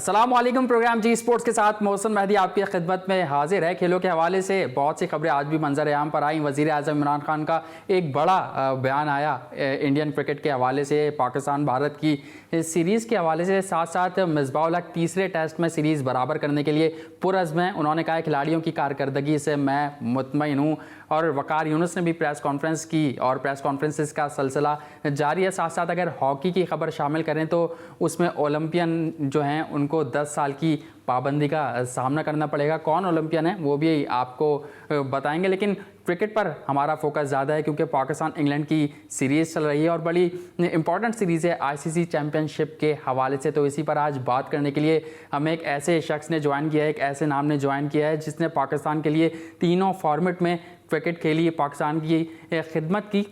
अस्सलाम वालेकुम। प्रोग्राम जी स्पोर्ट्स के साथ मोहसिन मेहदी आपकी खिदमत में हाजिर है। खेलों के हवाले से बहुत सी खबरें आज भी मंजर आम पर आई। वज़ीर आज़म इमरान खान का एक बड़ा बयान आया इंडियन क्रिकेट के हवाले से, पाकिस्तान भारत की सीरीज़ के हवाले से, साथ साथ मिसबाह उल हक तीसरे टेस्ट में सीरीज़ बराबर करने के लिए पुरज़्म हैं। उन्होंने कहा खिलाड़ियों की कारकर्दगी से मैं मुतमईन हूँ। और वकार यूनुस ने भी प्रेस कॉन्फ्रेंस की और प्रेस कॉन्फ्रेंसेस का सिलसिला जारी है। साथ साथ अगर हॉकी की खबर शामिल करें तो उसमें ओलंपियन जो हैं उनको 10 साल की पाबंदी का सामना करना पड़ेगा। कौन ओलंपियन है वो भी आपको बताएंगे, लेकिन क्रिकेट पर हमारा फोकस ज़्यादा है क्योंकि पाकिस्तान इंग्लैंड की सीरीज़ चल रही है और बड़ी इंपॉर्टेंट सीरीज़ है आईसीसी चैम्पियनशिप के हवाले से। तो इसी पर आज बात करने के लिए हमें एक ऐसे शख्स ने ज्वाइन किया है, एक ऐसे नाम ने ज्वाइन किया है जिसने पाकिस्तान के लिए तीनों फॉर्मेट में क्रिकेट खेली, पाकिस्तान की खिदमत की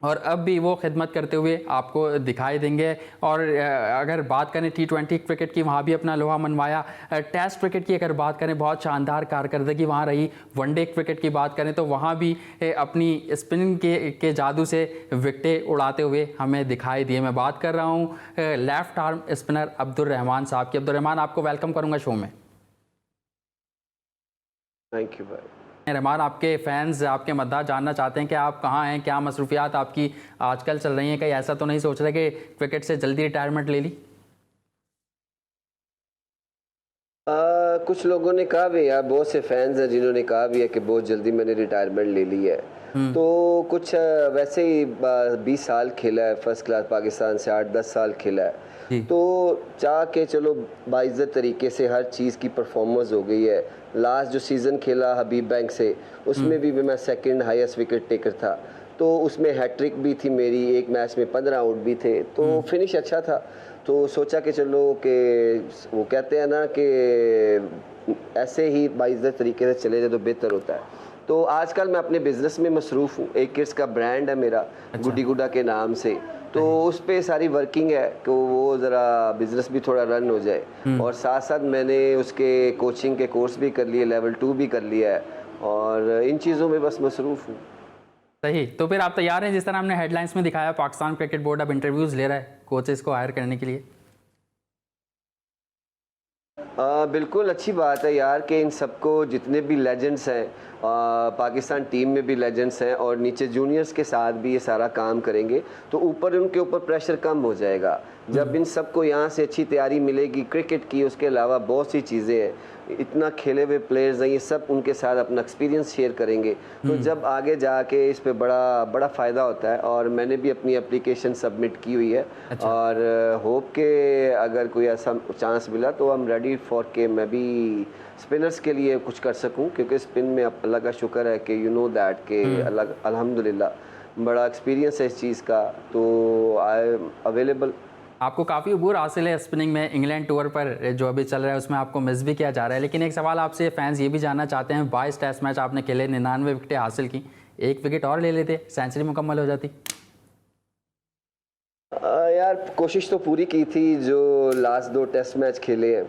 और अब भी वो खिदमत करते हुए आपको दिखाई देंगे। और अगर बात करें T20 क्रिकेट की, वहाँ भी अपना लोहा मनवाया। टेस्ट क्रिकेट की अगर बात करें, बहुत शानदार कारकर्दगी वहाँ रही। वनडे क्रिकेट की बात करें तो वहाँ भी अपनी स्पिनिंग के जादू से विकेटें उड़ाते हुए हमें दिखाई दिए। मैं बात कर रहा हूँ left arm spinner Abdul Rahman साहब की। अब्दुल रहमान, आपको वेलकम करूँगा शो में। थैंक यू भाई। रहमान, आपके फैंस, आपके मद्दाह जानना चाहते हैं कि आप कहाँ हैं, क्या मसरूफियात आपकी आजकल चल रही हैं। कहीं ऐसा तो नहीं सोच रहे कि क्रिकेट से जल्दी रिटायरमेंट ले ली? कुछ लोगों ने कहा भी यार, बहुत से फैंस हैं जिन्होंने कहा भी है कि बहुत जल्दी मैंने रिटायरमेंट ले ली है। तो कुछ वैसे ही 20 साल खेला है फर्स्ट क्लास पाकिस्तान से, 8-10 साल खेला है। तो चाह के चलो बाइज्जत तरीके से हर चीज़ की परफॉर्मेंस हो गई है। लास्ट जो सीज़न खेला हबीब बैंक से, उसमें भी मैं सेकंड हाईएस्ट विकेट टेकर था। तो उसमें हैट्रिक भी थी मेरी, एक मैच में 15 आउट भी थे, तो फिनिश अच्छा था। तो सोचा कि चलो कि वो कहते हैं ना कि ऐसे ही बाइज्जत तरीके से चले जाए तो बेहतर होता है। तो आजकल मैं अपने बिज़नेस में मसरूफ़ हूँ। एक किड्स का ब्रांड है मेरा, गुड्डी गुड्डा के नाम से। तो उस पर सारी वर्किंग है कि वो ज़रा बिज़नेस भी थोड़ा रन हो जाए। और साथ साथ मैंने उसके कोचिंग के कोर्स भी कर लिए, लेवल 2 भी कर लिया है, और इन चीज़ों में बस मसरूफ़ हूँ। सही। तो फिर आप तैयार हैं? जिस तरह हमने हेडलाइंस में दिखाया, पाकिस्तान क्रिकेट बोर्ड अब इंटरव्यूज़ ले रहा है कोचेस को हायर करने के लिए। बिल्कुल अच्छी बात है यार कि इन सबको, जितने भी लेजेंड्स हैं पाकिस्तान टीम में भी लेजेंड्स हैं और नीचे जूनियर्स के साथ भी ये सारा काम करेंगे, तो ऊपर उनके ऊपर प्रेशर कम हो जाएगा। जब इन सबको यहाँ से अच्छी तैयारी मिलेगी क्रिकेट की, उसके अलावा बहुत सी चीज़ें हैं, इतना खेले हुए प्लेयर्स हैं, ये सब उनके साथ अपना एक्सपीरियंस शेयर करेंगे, तो जब आगे जाके इस पे बड़ा फ़ायदा होता है। और मैंने भी अपनी एप्लीकेशन सबमिट की हुई है। अच्छा। और होप के अगर कोई ऐसा चांस मिला तो आई एम रेडी फॉर के मैं भी स्पिनर्स के लिए कुछ कर सकूं, क्योंकि स्पिन में अल्लाह का शुक्र है कि यू नो दैट के अल्हम्दुलिल्लाह बड़ा एक्सपीरियंस है इस चीज़ का, तो आई एम अवेलेबल। आपको काफ़ी अबूर हासिल है स्पिनिंग में। इंग्लैंड टूर पर जो अभी चल रहा है उसमें आपको मिस भी किया जा रहा है, लेकिन एक सवाल आपसे फैंस ये भी जानना चाहते हैं, 22 टेस्ट मैच आपने खेले, 99 विकेटें हासिल की, एक विकेट और ले लेते सेंचुरी मुकम्मल हो जाती। यार कोशिश तो पूरी की थी, जो लास्ट 2 टेस्ट मैच खेले हैं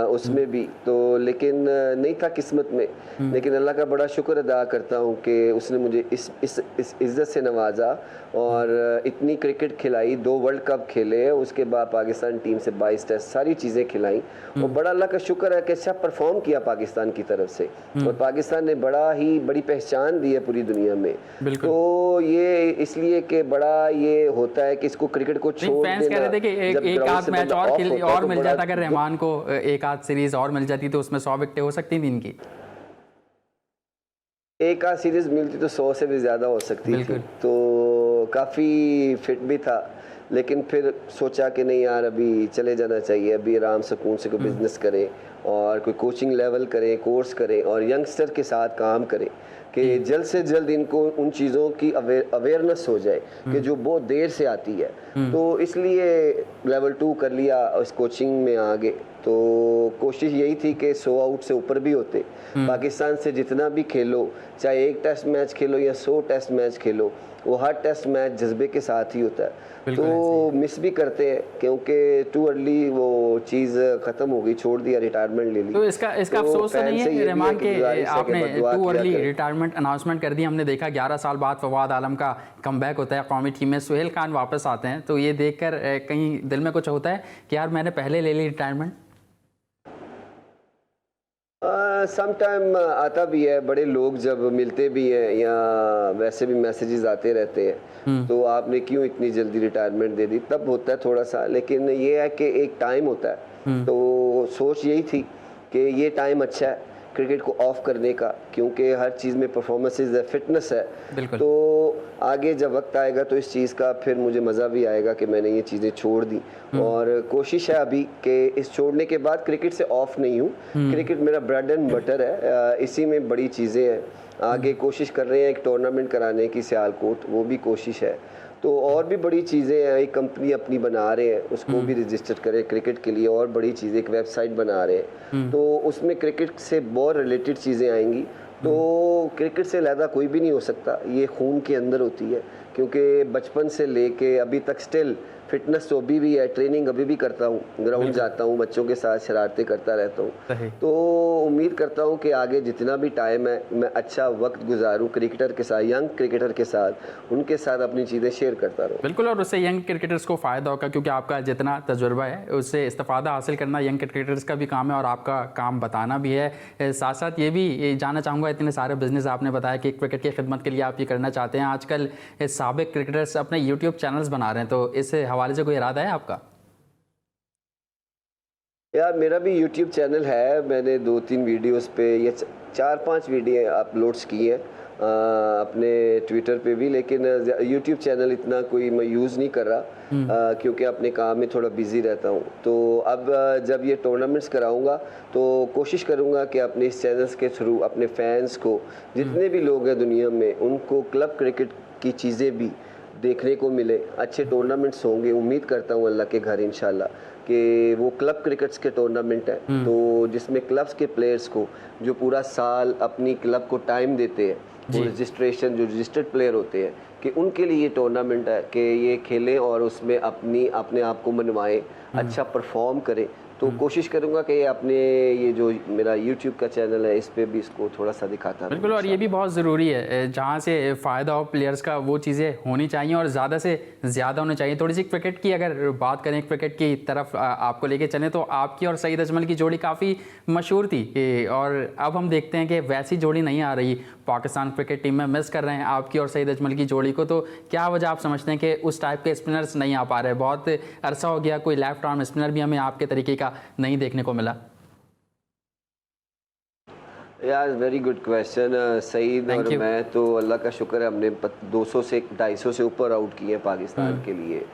उसमें भी तो, लेकिन नहीं था किस्मत में। लेकिन अल्लाह का बड़ा शुक्र अदा करता हूँ कि उसने मुझे इस इज़्ज़त से नवाजा और इतनी क्रिकेट खिलाई, 2 वर्ल्ड कप खेले, उसके बाद पाकिस्तान टीम से 22 टेस्ट सारी चीज़ें खिलाई, और बड़ा अल्लाह का शुक्र है कि अच्छा परफॉर्म किया पाकिस्तान की तरफ से, और पाकिस्तान ने बड़ी पहचान दी है पूरी दुनिया में। तो ये इसलिए कि बड़ा ये होता है कि इसको क्रिकेट को छोड़ देना। फैंस कह रहे थे कि एक आध मैच और मिल जाता, अगर रहमान को एक आध सीरीज और मिल जाती तो उसमें 100 विकेटें हो सकती थी इनकी। एक आध सीरीज मिलती तो 100 से भी ज़्यादा हो सकती थी। तो काफ़ी फिट भी था, लेकिन फिर सोचा कि नहीं यार, अभी चले जाना चाहिए, अभी आराम सुकून से कोई बिजनेस करें और कोई कोचिंग लेवल करें, कोर्स करें और यंगस्टर के साथ काम करें कि जल्द से जल्द इनको उन चीज़ों की अवेयरनेस हो जाए कि जो बहुत देर से आती है। तो इसलिए लेवल 2 कर लिया, उस कोचिंग में आ गए। तो कोशिश यही थी कि 100 आउट से ऊपर भी होते। पाकिस्तान से जितना भी खेलो, चाहे एक टेस्ट मैच खेलो या 100 टेस्ट मैच खेलो, वो हर टेस्ट मैच जज्बे के साथ ही होता है। तो मिस भी करते हैं क्योंकि टू अर्ली वो चीज़ ख़त्म हो गई, छोड़ दिया, रिटायरमेंट ले ली। तो इसका अफसोस तो नहीं है रहमान के आपने टू अर्ली रिटायरमेंट अनाउंसमेंट कर दी? हमने देखा 11 साल बाद फवाद आलम का कमबैक होता है कौमी टीम में, सुहेल खान वापस आते हैं, तो ये देखकर कहीं दिल में कुछ होता है कि यार मैंने पहले ले ली रिटायरमेंट? सम टाइम आता भी है, बड़े लोग जब मिलते भी हैं या वैसे भी मैसेजेस आते रहते हैं तो आपने क्यों इतनी जल्दी रिटायरमेंट दे दी, तब होता है थोड़ा सा। लेकिन ये है कि एक टाइम होता है, तो सोच यही थी कि ये टाइम अच्छा है क्रिकेट को ऑफ करने का, क्योंकि हर चीज़ में परफॉर्मेंसेस है, फिटनेस है। तो आगे जब वक्त आएगा तो इस चीज़ का फिर मुझे मज़ा भी आएगा कि मैंने ये चीज़ें छोड़ दी। और कोशिश है अभी कि इस छोड़ने के बाद क्रिकेट से ऑफ नहीं हूँ, क्रिकेट मेरा ब्रेड एंड बटर है, इसी में बड़ी चीज़ें हैं। आगे कोशिश कर रहे हैं एक टूर्नामेंट कराने की सियालकोट, वो भी कोशिश है। तो और भी बड़ी चीज़ें हैं, एक कंपनी अपनी बना रहे हैं, उसको भी रजिस्टर करें क्रिकेट के लिए, और बड़ी चीज़ें, एक वेबसाइट बना रहे हैं, तो उसमें क्रिकेट से बहुत रिलेटेड चीज़ें आएंगी। तो क्रिकेट से ज़्यादा कोई भी नहीं हो सकता, ये खून के अंदर होती है, क्योंकि बचपन से लेके अभी तक स्टिल फिटनेस तो अभी भी है, ट्रेनिंग अभी भी करता हूँ, ग्राउंड जाता हूँ, बच्चों के साथ शरारतें करता रहता हूँ। तो उम्मीद करता हूँ कि आगे जितना भी टाइम है मैं अच्छा वक्त गुजारूँ क्रिकेटर के साथ, यंग क्रिकेटर के साथ, उनके साथ अपनी चीज़ें शेयर करता रहूँ। बिल्कुल, और उससे यंग क्रिकेटर्स को फ़ायदा होगा, क्योंकि आपका जितना तजुर्बा है उससे इस्तेफादा हासिल करना यंग क्रिकेटर्स का भी काम है और आपका काम बताना भी है। साथ साथ ये भी जानना चाहूँगा, इतने सारे बिजनेस आपने बताया कि क्रिकेट की खिदमत के लिए आप ये करना चाहते हैं, आजकल साबिक क्रिकेटर्स अपने यूट्यूब चैनल्स बना रहे हैं, तो इस हवाले से कोई इरादा है आपका? यार मेरा भी यूट्यूब चैनल है, मैंने 2-3 वीडियोस पे या 4-5 वीडियो अपलोड्स की हैं अपने ट्विटर पे भी, लेकिन यूट्यूब चैनल इतना कोई मैं यूज़ नहीं कर रहा क्योंकि अपने काम में थोड़ा बिजी रहता हूँ। तो अब जब ये टूर्नामेंट्स कराऊंगा तो कोशिश करूँगा कि अपने इस चैनल्स के थ्रू अपने फैंस को, जितने भी लोग हैं दुनिया में, उनको क्लब क्रिकेट की चीज़ें भी देखने को मिले। अच्छे टूर्नामेंट्स होंगे, उम्मीद करता हूँ अल्लाह के घर इंशाल्लाह कि वो क्लब क्रिकेट्स के टूर्नामेंट हैं, तो जिसमें क्लब्स के प्लेयर्स को जो पूरा साल अपनी क्लब को टाइम देते हैं, वो रजिस्ट्रेशन, जो रजिस्टर्ड प्लेयर होते हैं, कि उनके लिए ये टूर्नामेंट है कि ये खेलें और उसमें अपने आप को मनवाएं, अच्छा परफॉर्म करें। तो कोशिश करूंगा कि अपने ये जो मेरा YouTube का चैनल है इस पे भी इसको थोड़ा सा दिखाता हूँ। बिल्कुल, और ये भी बहुत ज़रूरी है, जहाँ से फ़ायदा हो प्लेयर्स का वो चीज़ें होनी चाहिए और ज़्यादा से ज़्यादा होनी चाहिए। थोड़ी सी क्रिकेट की अगर बात करें, क्रिकेट की तरफ आपको लेके चलें, तो आपकी और सईद अजमल की जोड़ी काफ़ी मशहूर थी और अब हम देखते हैं कि वैसी जोड़ी नहीं आ रही, पाकिस्तान क्रिकेट टीम में मिस कर रहे हैं आपकी और सईद अजमल की जोड़ी को। तो क्या वजह आप समझते हैं कि उस टाइप के स्पिनर्स नहीं आ पा रहे? बहुत अरसा हो गया, कोई लेफ्ट आर्म स्पिनर भी हमें आपके तरीके का नहीं देखने को मिला। यार वेरी गुड क्वेश्चन। सईद और मैं तो अल्लाह का शुक्र है हमने 200 से 250 से ऊपर आउट किए हैं पाकिस्तान के लिए।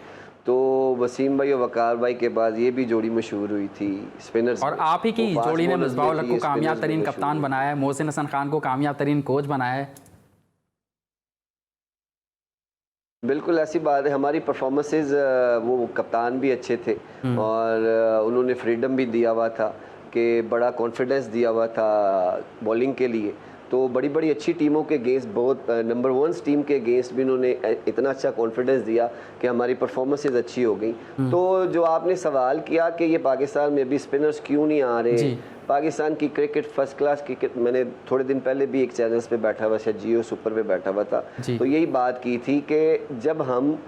तो वसीम भाई और वकार भाई के बाद ये भी जोड़ी मशहूर हुई थी स्पिनर्स, और आप ही की जोड़ी ने मिसबाह को कामयाब तरीन कप्तान बनाया है, मोहसिन हसन खान को कामयाब तरीन कोच बनाया है। बिल्कुल ऐसी बात है, हमारी परफॉर्मेंसेस, वो कप्तान भी अच्छे थे और उन्होंने फ्रीडम भी दिया हुआ था कि बड़ा कॉन्फिडेंस दिया हुआ था बॉलिंग के लिए। तो बड़ी बड़ी अच्छी टीमों के अगेंस्ट, बहुत नंबर 1 टीम के अगेंस्ट भी उन्होंने इतना अच्छा कॉन्फिडेंस दिया कि हमारी परफॉर्मेंसेस अच्छी हो गई। तो जो आपने सवाल किया कि ये पाकिस्तान में भी स्पिनर्स क्यों नहीं आ रहे, पाकिस्तान की क्रिकेट फर्स्ट क्लास क्रिकेट, मैंने थोड़े दिन पहले भी एक चैनल्स पे बैठा हुआ, शायद जियो सुपर पे बैठा हुआ था, तो यही बात की थी कि जब हम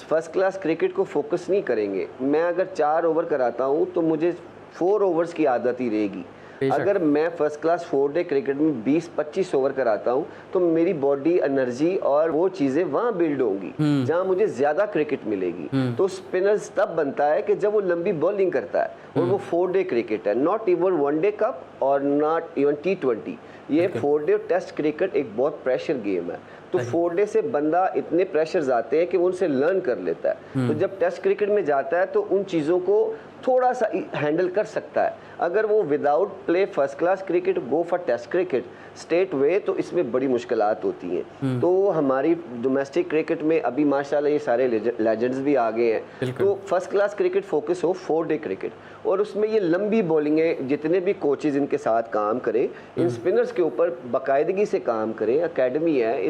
फर्स्ट क्लास क्रिकेट को फोकस नहीं करेंगे, मैं अगर 4 ओवर कराता हूँ तो मुझे 4 ओवर्स की आदत ही रहेगी। अगर मैं फर्स्ट क्लास 4 डे क्रिकेट में 20-25 ओवर कराता हूं तो मेरी बॉडी, एनर्जी और वो चीजें वहां बिल्ड होंगी जहां मुझे ज्यादा क्रिकेट मिलेगी। तो स्पिनर्स तब बनता है कि जब वो लंबी बॉलिंग करता है, और वो 4 डे क्रिकेट है, नॉट इवन 1 डे कप और नॉट इवन T20। ये 4 डे टेस्ट क्रिकेट एक बहुत प्रेशर गेम है। तो 4 डे से बंदा इतने प्रेशर्स आते हैं कि वो उनसे लर्न कर लेता है। तो जब टेस्ट क्रिकेट में जाता है तो उन चीज़ों को थोड़ा सा हैंडल कर सकता है। अगर वो without play first class cricket go for test cricket straight away, तो इसमें बड़ी मुश्किलात होती हैं। तो हमारी डोमेस्टिक क्रिकेट में अभी माशाल्लाह ये सारे लेजेंड्स भी आ गए हैं। तो फर्स्ट क्लास क्रिकेट फोकस हो 4 डे क्रिकेट, और उसमें ये लंबी बॉलिंगें, जितने भी कोचेज इनके साथ काम करें, इन स्पिनर्स के ऊपर बाकायदगी से काम करें। एकेडमी है,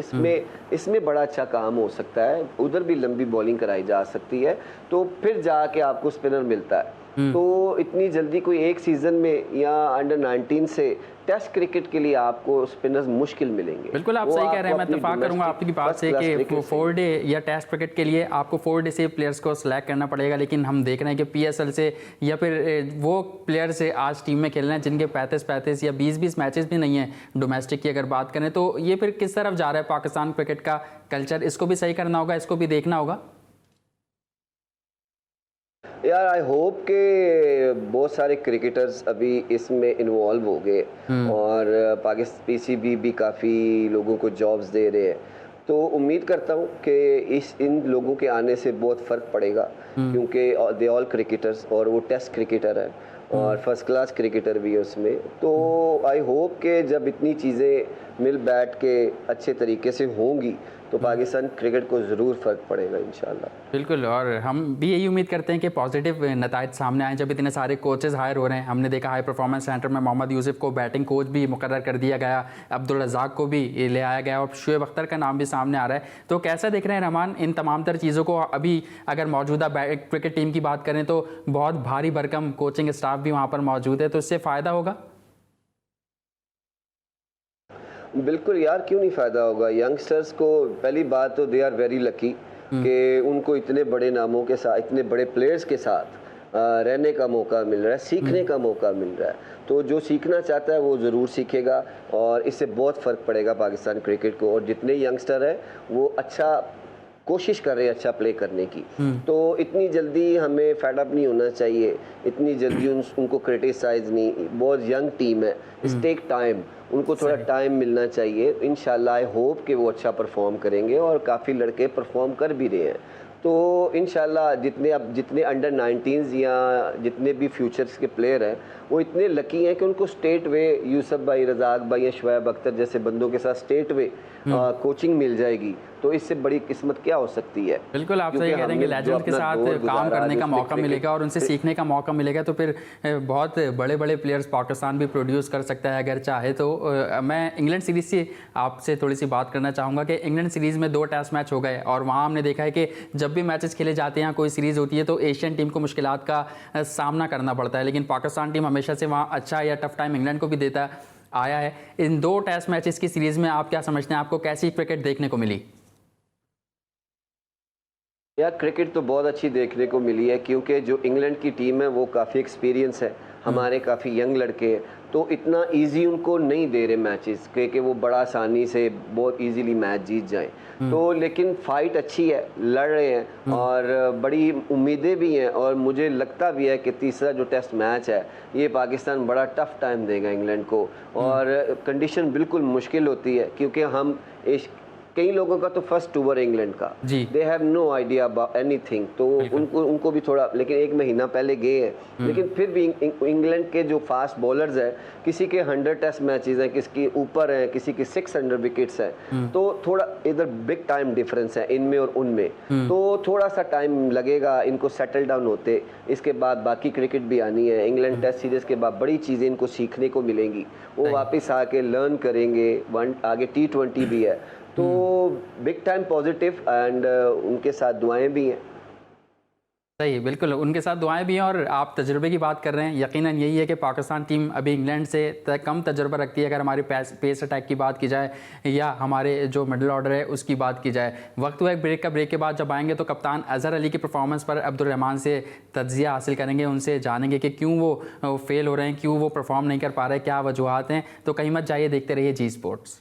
इसमें बड़ा अच्छा काम हो सकता है, उधर भी लंबी बॉलिंग कराई जा सकती है, तो फिर जाके आपको स्पिनर मिलता है। तो इतनी जल्दी कोई एक सीजन में या अंडर 19 से टेस्ट क्रिकेट के लिए आपको स्पिनर्स मुश्किल मिलेंगे। बिल्कुल आप सही कह रहे हैं, मैं इत्तेफाक करूंगा आपकी बात से कि 4 डे या टेस्ट क्रिकेट के लिए आपको 4 डे से प्लेयर्स को सिलेक्ट करना पड़ेगा, लेकिन हम देख रहे हैं कि PSL से या फिर वो प्लेयर से आज टीम में खेल रहे हैं जिनके 35 या 20 मैचेस भी नहीं है डोमेस्टिक की अगर बात करें, तो ये फिर किस तरफ जा रहा है पाकिस्तान क्रिकेट का कल्चर? इसको भी सही करना होगा, इसको भी देखना होगा। यार आई होप के बहुत सारे क्रिकेटर्स अभी इसमें इन्वॉल्व हो गए और पाकिस्तान PCB भी काफ़ी लोगों को जॉब्स दे रहे हैं, तो उम्मीद करता हूँ कि इन लोगों के आने से बहुत फ़र्क पड़ेगा, क्योंकि दे ऑल क्रिकेटर्स और वो टेस्ट क्रिकेटर है और फर्स्ट क्लास क्रिकेटर भी है उसमें। तो आई होप कि जब इतनी चीज़ें मिल बैठ के अच्छे तरीके से होंगी तो पाकिस्तान क्रिकेट को ज़रूर फ़र्क पड़ेगा इंशाल्लाह। बिल्कुल, और हम भी यही उम्मीद करते हैं कि पॉजिटिव नताइज सामने आए। जब इतने सारे कोचेज़ हायर हो रहे हैं, हमने देखा हाई परफॉर्मेंस सेंटर में मोहम्मद यूसुफ को बैटिंग कोच भी मुकर्रर कर दिया गया, अब्दुल रज़ाक को भी ले आया गया और शुएब अख्तर का नाम भी सामने आ रहा है। तो कैसा देख रहे हैं रहमान इन तमाम तर चीज़ों को? अभी अगर मौजूदा क्रिकेट टीम की बात करें तो बहुत भारी भरकम कोचिंग स्टाफ भी वहाँ पर मौजूद है, तो इससे फ़ायदा होगा? बिल्कुल यार, क्यों नहीं फ़ायदा होगा। यंगस्टर्स को पहली बात तो दे आर वेरी लकी कि उनको इतने बड़े नामों के साथ, इतने बड़े प्लेयर्स के साथ रहने का मौका मिल रहा है, सीखने का मौका मिल रहा है। तो जो सीखना चाहता है वो ज़रूर सीखेगा और इससे बहुत फ़र्क पड़ेगा पाकिस्तान क्रिकेट को। और जितने यंगस्टर हैं वो अच्छा कोशिश कर रहे हैं अच्छा प्ले करने की, तो इतनी जल्दी हमें फेड अप नहीं होना चाहिए, इतनी जल्दी उनको क्रिटिसाइज नहीं। बहुत यंग टीम है, इट्स टेक टाइम, उनको थोड़ा टाइम मिलना चाहिए। इंशाल्लाह आई होप कि वो अच्छा परफॉर्म करेंगे और काफ़ी लड़के परफॉर्म कर भी रहे हैं। तो इंशाल्लाह जितने अंडर 19s या जितने भी फ्यूचर्स के प्लेयर हैं वो इतने लकी हैं कि उनको स्टेट वे यूसुफ भाई, रज़ाक भाई या शुएब अख्तर जैसे बंदों के साथ स्टेट वे कोचिंग मिल जाएगी, तो इससे बड़ी किस्मत क्या हो सकती है। बिल्कुल आप सही कह रहे हैं, लेजेंड के साथ काम करने का मौका मिलेगा और उनसे सीखने का मौका मिलेगा, तो फिर बहुत बड़े बड़े प्लेयर्स पाकिस्तान भी प्रोड्यूस कर सकता है अगर चाहे तो। मैं इंग्लैंड सीरीज़ से आपसे थोड़ी सी बात करना चाहूँगा कि इंग्लैंड सीरीज़ में 2 टेस्ट मैच हो गए और वहाँ हमने देखा है कि जब भी मैचेस खेले जाते हैं, कोई सीरीज़ होती है तो एशियन टीम को मुश्किलात का सामना करना पड़ता है, लेकिन पाकिस्तान टीम हमेशा से वहाँ अच्छा या टफ टाइम इंग्लैंड को भी देता आया है। इन 2 टेस्ट मैचेस की सीरीज़ में आप क्या समझते हैं, आपको कैसी क्रिकेट देखने को मिली? यार क्रिकेट तो बहुत अच्छी देखने को मिली है, क्योंकि जो इंग्लैंड की टीम है वो काफ़ी एक्सपीरियंस है, हमारे काफ़ी यंग लड़के हैं, तो इतना इजी उनको नहीं दे रहे मैचेस कि वो बड़ा आसानी से बहुत इजीली मैच जीत जाएं। तो लेकिन फाइट अच्छी है, लड़ रहे हैं और बड़ी उम्मीदें भी हैं और मुझे लगता भी है कि तीसरा जो टेस्ट मैच है ये पाकिस्तान बड़ा टफ टाइम देगा इंग्लैंड को। और कंडीशन बिल्कुल मुश्किल होती है, क्योंकि हम कई लोगों का तो फर्स्ट टूर इंग्लैंड का, they have no idea about anything, तो उनको भी थोड़ा, लेकिन 1 महीना पहले गए हैं, लेकिन फिर भी इंग्लैंड के जो फास्ट बॉलर्स हैं, किसी के 100 टेस्ट मैचेस हैं, किसकी ऊपर हैं, किसी की 600 विकेट्स हैं, तो थोड़ा इधर बिग टाइम डिफरेंस है इनमें और उनमें, तो थोड़ा सा टाइम लगेगा इनको सेटल डाउन होते। इसके बाद बाकी क्रिकेट भी आनी है, इंग्लैंड टेस्ट सीरीज के बाद बड़ी चीज़ें इनको सीखने को मिलेंगी, वो वापस आके लर्न करेंगे, आगे T20 भी है, तो बिग टाइम पॉजिटिव एंड उनके साथ दुआएं भी हैं। सही, बिल्कुल उनके साथ दुआएं भी हैं। और आप तजुर्बे की बात कर रहे हैं, यकीनन यही है कि पाकिस्तान टीम अभी इंग्लैंड से कम तजुर्बा रखती है अगर हमारी पेस अटैक की बात की जाए या हमारे जो मिडिल ऑर्डर है उसकी बात की जाए। वक्त हुआ एक ब्रेक का, ब्रेक के बाद जब आएंगे तो कप्तान अजहर अली की परफॉर्मेंस पर अब्दुल रहमान से तज्जिया हासिल करेंगे, उनसे जानेंगे कि क्यों वो फेल हो रहे हैं, क्यों वो परफॉर्म नहीं कर पा रहे, क्या वजूहत हैं। तो कहीं मत जाइए, देखते रहिए जी स्पोर्ट्स।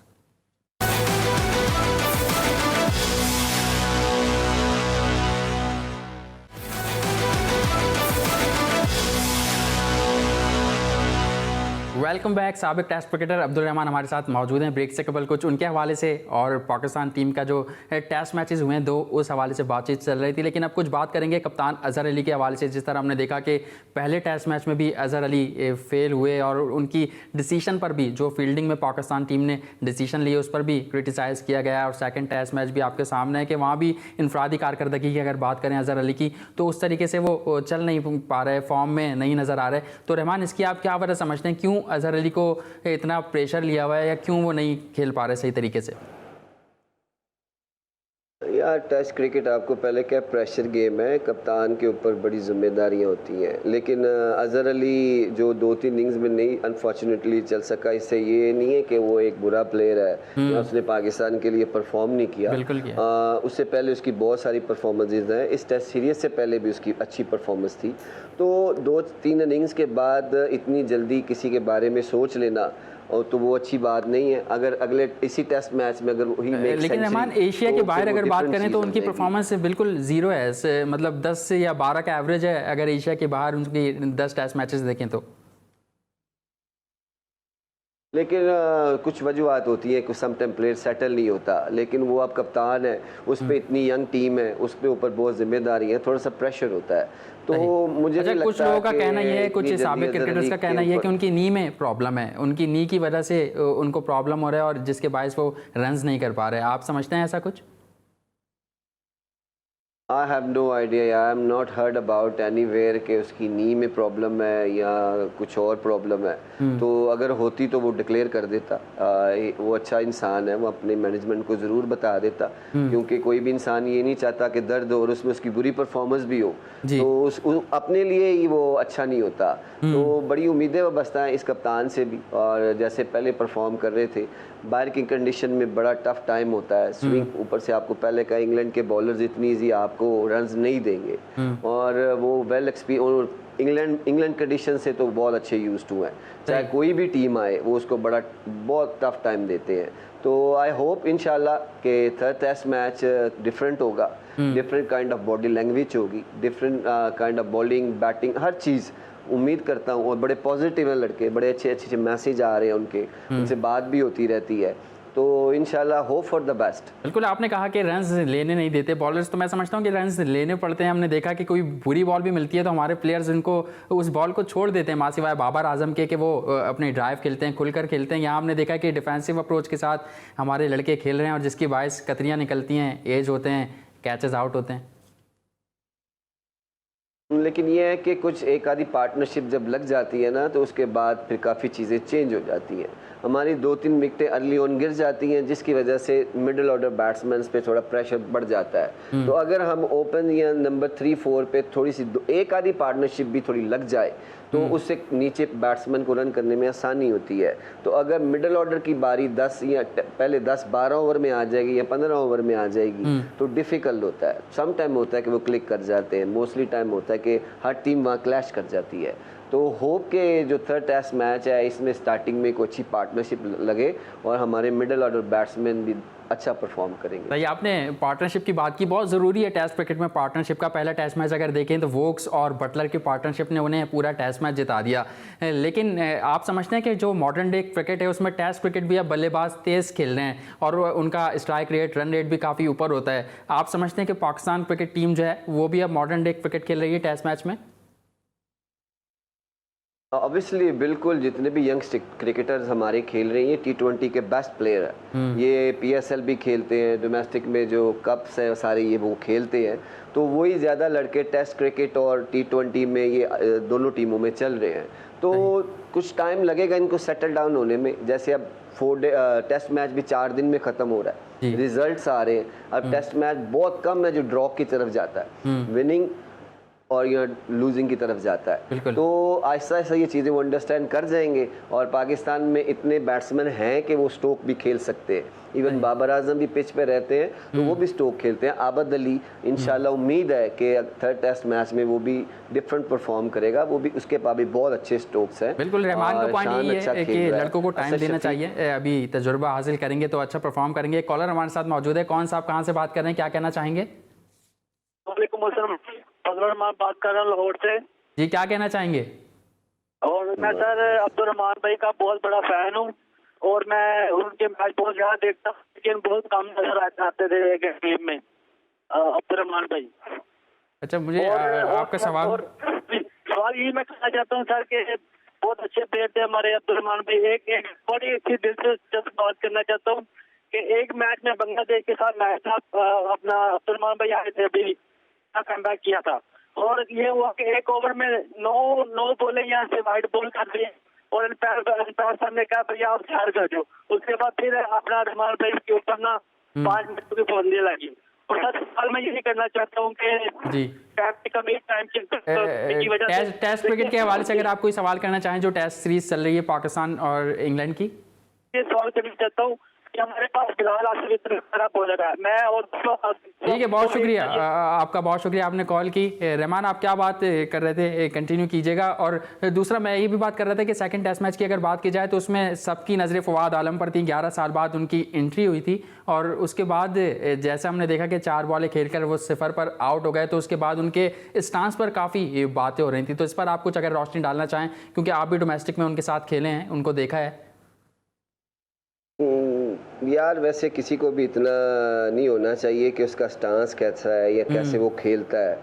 Welcome back. साबिक टेस्ट क्रिकेटर अब्दुल रहमान हमारे साथ मौजूद हैं। ब्रेक से कबल कुछ उनके हवाले से और पाकिस्तान टीम का जो टेस्ट मैचेस हुए हैं 2, उस हवाले से बातचीत चल रही थी, लेकिन अब कुछ बात करेंगे कप्तान अजहर अली के हवाले से। जिस तरह हमने देखा कि पहले टेस्ट मैच में भी अजहर अली फेल हुए और उनकी डिसीजन पर भी, जो फील्डिंग में पाकिस्तान टीम ने डिसीजन लिए उस पर भी क्रिटिसाइज़ किया गया। और सेकेंड टेस्ट मैच भी आपके सामने है कि वहाँ भी इनफरादी कारकर्दगी की अगर बात करें अजहर अली की, तो उस तरीके से वो चल नहीं पा रहे, फॉर्म में नहीं नज़र आ रहे। तो रहमान, इसकी आप क्या वजह समझते हैं, क्यों अजहर अली को इतना प्रेशर लिया हुआ है या क्यों वो नहीं खेल पा रहे सही तरीके से? टेस्ट क्रिकेट आपको पहले क्या प्रेशर गेम है, कप्तान के ऊपर बड़ी जिम्मेदारियां होती हैं, लेकिन अज़हर अली जो 2-3 इनिंग्स में नहीं अनफॉर्चुनेटली चल सका, इससे ये नहीं है कि वो एक बुरा प्लेयर है या उसने पाकिस्तान के लिए परफॉर्म नहीं किया। बिल्कुल किया। उससे पहले उसकी बहुत सारी परफॉर्मेंसेज हैं, इस टेस्ट सीरीज से पहले भी उसकी अच्छी परफॉर्मेंस थी। तो 2-3 इनिंग्स के बाद इतनी जल्दी किसी के बारे में सोच लेना और तो वो अच्छी बात नहीं है। अगर अगले इसी टेस्ट मैच में अगर वही लेकिन रहमान एशिया के बाहर अगर बात करें तो उनकी परफॉर्मेंस बिल्कुल जीरो है, मतलब 10 या 12 का एवरेज है अगर एशिया के बाहर उनकी 10 टेस्ट मैचेस देखें तो। लेकिन कुछ वजूहत होती है, कुछ सम टाइम प्लेयर सेटल नहीं होता, लेकिन वो अब कप्तान है, उस पर इतनी यंग टीम है, उस पर ऊपर बहुत जिम्मेदारी है, थोड़ा सा प्रेशर होता है। तो मुझे अच्छा, कुछ लोगों का कहना यह है, कुछ साबिक क्रिकेटर्स का कहना यह है कि उनकी नी में प्रॉब्लम है, उनकी नी की वजह से उनको प्रॉब्लम हो रहा है और जिसके बायस वो रन्स नहीं कर पा रहे। आप समझते हैं ऐसा कुछ? I have no idea, I am not heard about anywhere कि उसकी नी में प्रॉब्लम है या कुछ और प्रॉब्लम है। तो अगर होती तो वो डिक्लेयर कर देता। वो अच्छा इंसान है, वो अपने मैनेजमेंट को ज़रूर बता देता, क्योंकि कोई भी इंसान ये नहीं चाहता कि दर्द हो और उसमें उसकी बुरी परफॉर्मेंस भी हो, तो अपने लिए ही वो अच्छा नहीं होता। तो बड़ी उम्मीदें वाबस्ता हैं इस कप्तान से भी, और जैसे पहले परफॉर्म कर रहे थे, बाहर की कंडीशन में बड़ा टफ टाइम होता है, स्विंग ऊपर से आपको पहले का इंग्लैंड के बॉलर्स इतनी ईजी आपको रन्स नहीं देंगे, और वो वेल एक्सपीरियंस इंग्लैंड कंडीशन से तो बहुत अच्छे यूज टू हैं, चाहे कोई भी टीम आए वो उसको बहुत टफ टाइम देते हैं। तो आई होप इंशाल्लाह कि थर्ड टेस्ट मैच डिफरेंट होगा, different kind of body language होगी, different kind of bowling batting हर चीज़ उम्मीद करता हूँ। और बड़े पॉजिटिव हैं लड़के, बड़े अच्छे मैसेज आ रहे हैं उनके, उनसे बात भी होती रहती है, तो इंशाल्लाह होप फॉर द बेस्ट। बिल्कुल, आपने कहा कि रन्स लेने नहीं देते बॉलर्स, तो मैं समझता हूँ कि रन्स लेने पड़ते हैं। हमने देखा कि कोई बुरी बॉल भी मिलती है तो हमारे प्लेयर्स उनको उस बॉल को छोड़ देते हैं, सिवाय बाबर आजम के कि वो अपनी ड्राइव खेलते हैं, खुलकर खेलते हैं। यहाँ हमने देखा कि डिफेंसिव अप्रोच के साथ हमारे लड़के खेल रहे हैं और जिसकी बायस कतरियाँ निकलती हैं, एज होते हैं, कैचेस आउट होते हैं। लेकिन ये है कि कुछ एक आधी पार्टनरशिप जब लग जाती है ना, तो उसके बाद फिर काफ़ी चीज़ें चेंज हो जाती हैं। हमारी 2-3 विकेटें अर्ली ऑन गिर जाती हैं, जिसकी वजह से मिडिल ऑर्डर बैट्समैन पे थोड़ा प्रेशर बढ़ जाता है। तो अगर हम ओपन या नंबर 3-4 पे थोड़ी सी एक आधी पार्टनरशिप भी थोड़ी लग जाए तो उससे नीचे बैट्समैन को रन करने में आसानी होती है। तो अगर मिडिल ऑर्डर की बारी 10 या पहले 10-12 ओवर में आ जाएगी या 15 ओवर में आ जाएगी तो डिफ़िकल्ट होता है। सम टाइम होता है कि वो क्लिक कर जाते हैं, मोस्टली टाइम होता है कि हर टीम वहाँ क्लैश कर जाती है। तो होप के जो थर्ड टेस्ट मैच है इसमें स्टार्टिंग में कोई अच्छी पार्टनरशिप लगे और हमारे मिडिल ऑर्डर बैट्समैन भी अच्छा परफॉर्म करेंगे। भाई, आपने पार्टनरशिप की बात की, बहुत ज़रूरी है टेस्ट क्रिकेट में पार्टनरशिप का। पहला टेस्ट मैच अगर देखें तो वोक्स और बटलर की पार्टनरशिप ने उन्हें पूरा टेस्ट मैच जिता दिया। लेकिन आप समझते हैं कि जो मॉडर्न डे क्रिकेट है उसमें टेस्ट क्रिकेट भी अब बल्लेबाज तेज़ खेल रहे हैं और उनका स्ट्राइक रेट, रन रेट भी काफ़ी ऊपर होता है। आप समझते हैं कि पाकिस्तान क्रिकेट टीम जो है वो भी अब मॉडर्न डे क्रिकेट खेल रही है टेस्ट मैच में? ऑब्वियसली बिल्कुल, जितने भी यंग क्रिकेटर्स हमारे खेल रहे हैं ये T20 के बेस्ट प्लेयर हैं। ये PSL भी खेलते हैं, डोमेस्टिक में जो कप्स है सारे ये वो खेलते हैं, तो वही ज़्यादा लड़के टेस्ट क्रिकेट और T20 में ये दोनों टीमों में चल रहे हैं। तो कुछ टाइम लगेगा इनको सेटल डाउन होने में। जैसे अब 4 टेस्ट मैच भी 4 दिन में ख़त्म हो रहा है, रिजल्ट्स आ रहे हैं। अब टेस्ट मैच बहुत कम है जो ड्रॉ की तरफ जाता है, विनिंग और ये लूजिंग की तरफ जाता है। तो आहिस्ता आहिस्ता ये चीज़ें वो अंडरस्टैंड कर जाएंगे और पाकिस्तान में इतने बैट्समैन हैं कि वो स्टोक भी खेल सकते हैं। इवन बाबर आजम भी पिच पे रहते हैं तो वो भी स्टोक खेलते हैं। आबद अली इंशाल्लाह उम्मीद है कि थर्ड टेस्ट मैच में वो भी डिफरेंट परफॉर्म करेगा, वो भी उसके पास भी बहुत अच्छे स्टोक्स हैं। बिल्कुल, रहमान का पॉइंट ये है कि लड़कों को टाइम देना चाहिए, अभी तजुर्बा हासिल करेंगे तो अच्छा परफॉर्म करेंगे। कॉलर हमारे साथ मौजूद है। कौन साहब कहाँ से बात कर रहे हैं, क्या कहना चाहेंगे? मैं बात कर रहा हूँ लाहौर से जी, क्या कहना चाहेंगे? और मैं सर अब्दुलरहमान भाई का बहुत बड़ा फैन हूँ और मैं उनके मैच बहुत ज्यादा देखता हूँ, लेकिन बहुत कम नजर आते थे गेम में अब्दुलरहमान भाई। अच्छा, मुझे आपका सवाल यही मैं कहना चाहता हूँ सर कि बहुत अच्छे प्लेयर थे हमारे अब्दुलरहमान भाई। एक बड़ी अच्छी दिलचस्प बात करना चाहता हूँ कि एक मैच में बांग्लादेश के साथ मैच था, अपना अब्दुलरहमान भाई आए थे, अभी कमबैक किया था और ये हुआ कि एक ओवर में 9 बोले यहाँ से वाइड बॉल कर दिए और अंपायर साहब ने कहा भैया आप चार कर दो। उसके बाद फिर अपना रहमान भाई के ऊपर ना 5 मिनट की पाबंदी लगी और सर सवाल मैं यही करना चाहता हूँ कि जी कमी टाइम की वजह से टेस्ट क्रिकेट के हवाले से अगर आप कोई सवाल करना चाहें जो टेस्ट सीरीज चल रही है पाकिस्तान और इंग्लैंड की। ये सवाल करना चाहता हूँ कि हमारे पास फिलहाल आसिफ इतना खराब बॉलर है। मैं और ठीक है, बहुत शुक्रिया आपका, बहुत शुक्रिया आपने कॉल की। रहमान, आप क्या बात कर रहे थे, कंटिन्यू कीजिएगा। और दूसरा मैं ये भी बात कर रहा था कि सेकंड टेस्ट मैच की अगर बात की जाए तो उसमें सबकी नज़रें फवाद आलम पर थी। 11 साल बाद उनकी एंट्री हुई थी और उसके बाद जैसा हमने देखा कि 4 बॉलें खेलकर वो 0 पर आउट हो गए, तो उसके बाद उनके स्टांस पर काफ़ी बातें हो रही थी। तो इस पर आप कुछ अगर रोशनी डालना चाहें, क्योंकि आप भी डोमेस्टिक में उनके साथ खेले हैं, उनको देखा है। यार वैसे किसी को भी इतना नहीं होना चाहिए कि उसका स्टांस कैसा है या कैसे वो खेलता है।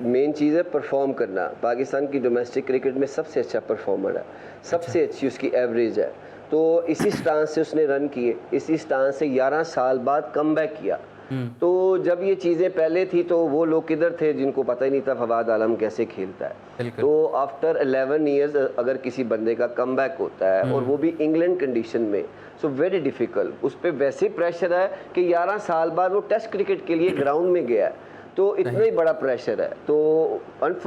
मेन चीज़ है परफॉर्म करना। पाकिस्तान की डोमेस्टिक क्रिकेट में सबसे अच्छा परफॉर्मर है, सबसे अच्छी उसकी एवरेज है। तो इसी स्टांस से उसने रन किए, इसी स्टांस से 11 साल बाद कमबैक किया। तो जब ये चीज़ें पहले थी तो वो लोग किधर थे जिनको पता ही नहीं था फवाद आलम कैसे खेलता है। तो आफ्टर 11 ईयर्स अगर किसी बंदे का कमबैक होता है और वो भी इंग्लैंड कंडीशन में, सो वेरी डिफ़िकल्ट। उस पर वैसे प्रेशर है कि 11 साल बाद वो टेस्ट क्रिकेट के लिए ग्राउंड में गया है, तो इतना ही बड़ा प्रेशर है। तो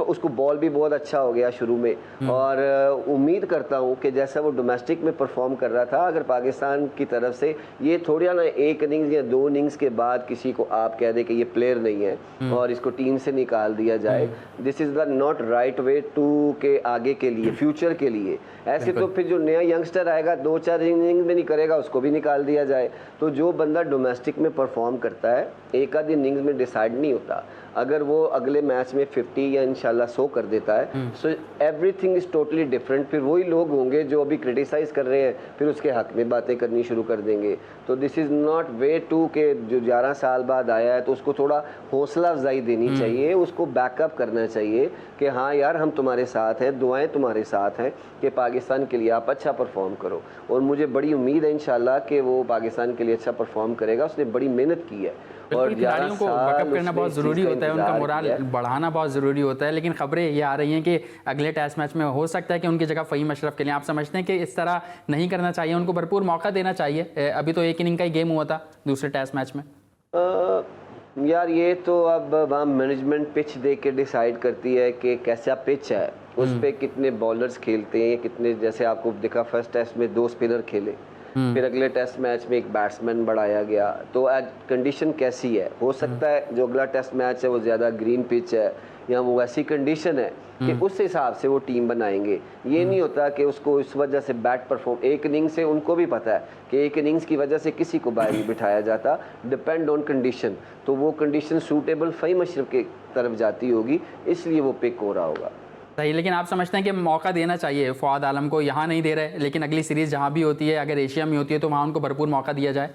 उसको बॉल भी बहुत अच्छा हो गया शुरू में और उम्मीद करता हूँ कि जैसा वो डोमेस्टिक में परफॉर्म कर रहा था, अगर पाकिस्तान की तरफ से ये थोड़ी ना एक इनिंग्स या 2 इनिंग्स के बाद किसी को आप कह दें कि ये प्लेयर नहीं है और इसको टीम से निकाल दिया जाए, this is the not right way to के आगे के लिए, फ्यूचर के लिए। ऐसे तो फिर जो नया यंगस्टर आएगा 2-4 इनिंग में नहीं करेगा, उसको भी निकाल दिया जाए। तो जो बंदा डोमेस्टिक में परफॉर्म करता है, एक आध इनिंग्स में डिसाइड नहीं होता। अगर वो अगले मैच में 50 या इंशाल्लाह 100 कर देता है, so everything is totally different. फिर वही लोग होंगे जो अभी क्रिटिसाइज कर रहे हैं, फिर उसके हक में बातें करनी शुरू कर देंगे। तो this is not way to के जो 11 साल बाद आया है तो उसको थोड़ा हौसला अफजाई देनी चाहिए, उसको बैकअप करना चाहिए कि हाँ यार हम तुम्हारे साथ हैं, दुआएं तुम्हारे साथ हैं कि पाकिस्तान के लिए आप अच्छा परफॉर्म करो। और मुझे बड़ी उम्मीद है इंशाल्लाह कि वो पाकिस्तान के लिए अच्छा परफॉर्म करेगा। उसने बड़ी मेहनत की है और खिलाड़ियों को बैकअप करना बहुत ज़रूरी होता है, उनका मोराल बढ़ाना बहुत ज़रूरी होता है। लेकिन खबरें ये आ रही हैं कि अगले टेस्ट मैच में हो सकता है कि उनकी जगह फ़हीम अशरफ के लिए, आप समझते हैं कि इस तरह नहीं करना चाहिए, उनको भरपूर मौका देना चाहिए? अभी तो एक इनिंग का ही गेम हुआ था दूसरे टेस्ट मैच में। यार ये तो अब वहाँ मैनेजमेंट पिच देख के डिसाइड करती है कि कैसा पिच है, उस पर कितने बॉलर्स खेलते हैं, कितने, जैसे आपको दिखा फर्स्ट टेस्ट में 2 स्पिनर खेले, फिर अगले टेस्ट मैच में एक बैट्समैन बढ़ाया गया। तो आज कंडीशन कैसी है, हो सकता है जो अगला टेस्ट मैच है वो ज़्यादा ग्रीन पिच है या वो ऐसी कंडीशन है कि उस हिसाब से वो टीम बनाएंगे। ये नहीं होता कि उसको इस वजह से बैट परफॉर्म, एक इनिंग से उनको भी पता है कि एक इनिंग्स की वजह से किसी को बाहर नहीं बिठाया जाता, डिपेंड ऑन कंडीशन। तो वो कंडीशन सूटेबल फ़हीम अशरफ की तरफ जाती होगी, इसलिए वो पिक हो रहा होगा। सही, लेकिन आप समझते हैं कि मौका देना चाहिए फवाद आलम को? यहाँ नहीं दे रहे, लेकिन अगली सीरीज़ जहाँ भी होती है, अगर एशिया में होती है तो वहाँ उनको भरपूर मौका दिया जाए।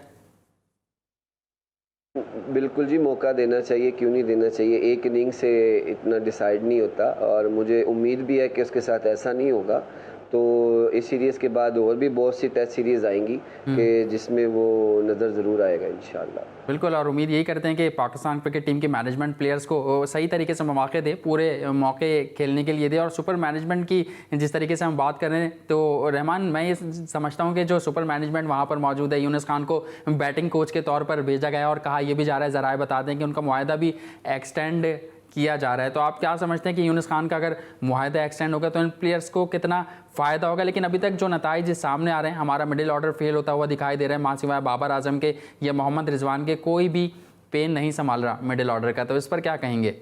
बिल्कुल जी, मौका देना चाहिए, क्यों नहीं देना चाहिए। एक इनिंग से इतना डिसाइड नहीं होता और मुझे उम्मीद भी है कि उसके साथ ऐसा नहीं होगा। तो इस सीरीज़ के बाद और भी बहुत सी टेस्ट सीरीज़ आएंगी कि जिसमें वो नज़र ज़रूर आएगा इंशाल्लाह। बिल्कुल, और उम्मीद यही करते हैं कि पाकिस्तान क्रिकेट टीम के मैनेजमेंट प्लेयर्स को सही तरीके से मौके दे, पूरे मौके खेलने के लिए दे। और सुपर मैनेजमेंट की जिस तरीके से हम बात कर रहे हैं, तो रहमान, मैं ये समझता हूँ कि जो सुपर मैनेजमेंट वहाँ पर मौजूद है, यूनुस खान को बैटिंग कोच के तौर पर भेजा गया और कहा, यह भी जा रहा है, ज़राए बता दें कि उनका मुआहदा भी एक्सटेंड किया जा रहा है। तो आप क्या समझते हैं कि यूनुस खान का अगर मुआहदा एक्सटेंड होगा तो इन प्लेयर्स को कितना फ़ायदा होगा? लेकिन अभी तक जो नताइज सामने आ रहे हैं, हमारा मिडिल ऑर्डर फेल होता हुआ दिखाई दे रहा है, मां सिवाय बाबर आजम के या मोहम्मद रिजवान के कोई भी पेन नहीं संभाल रहा मिडिल ऑर्डर का। तो इस पर क्या कहेंगे?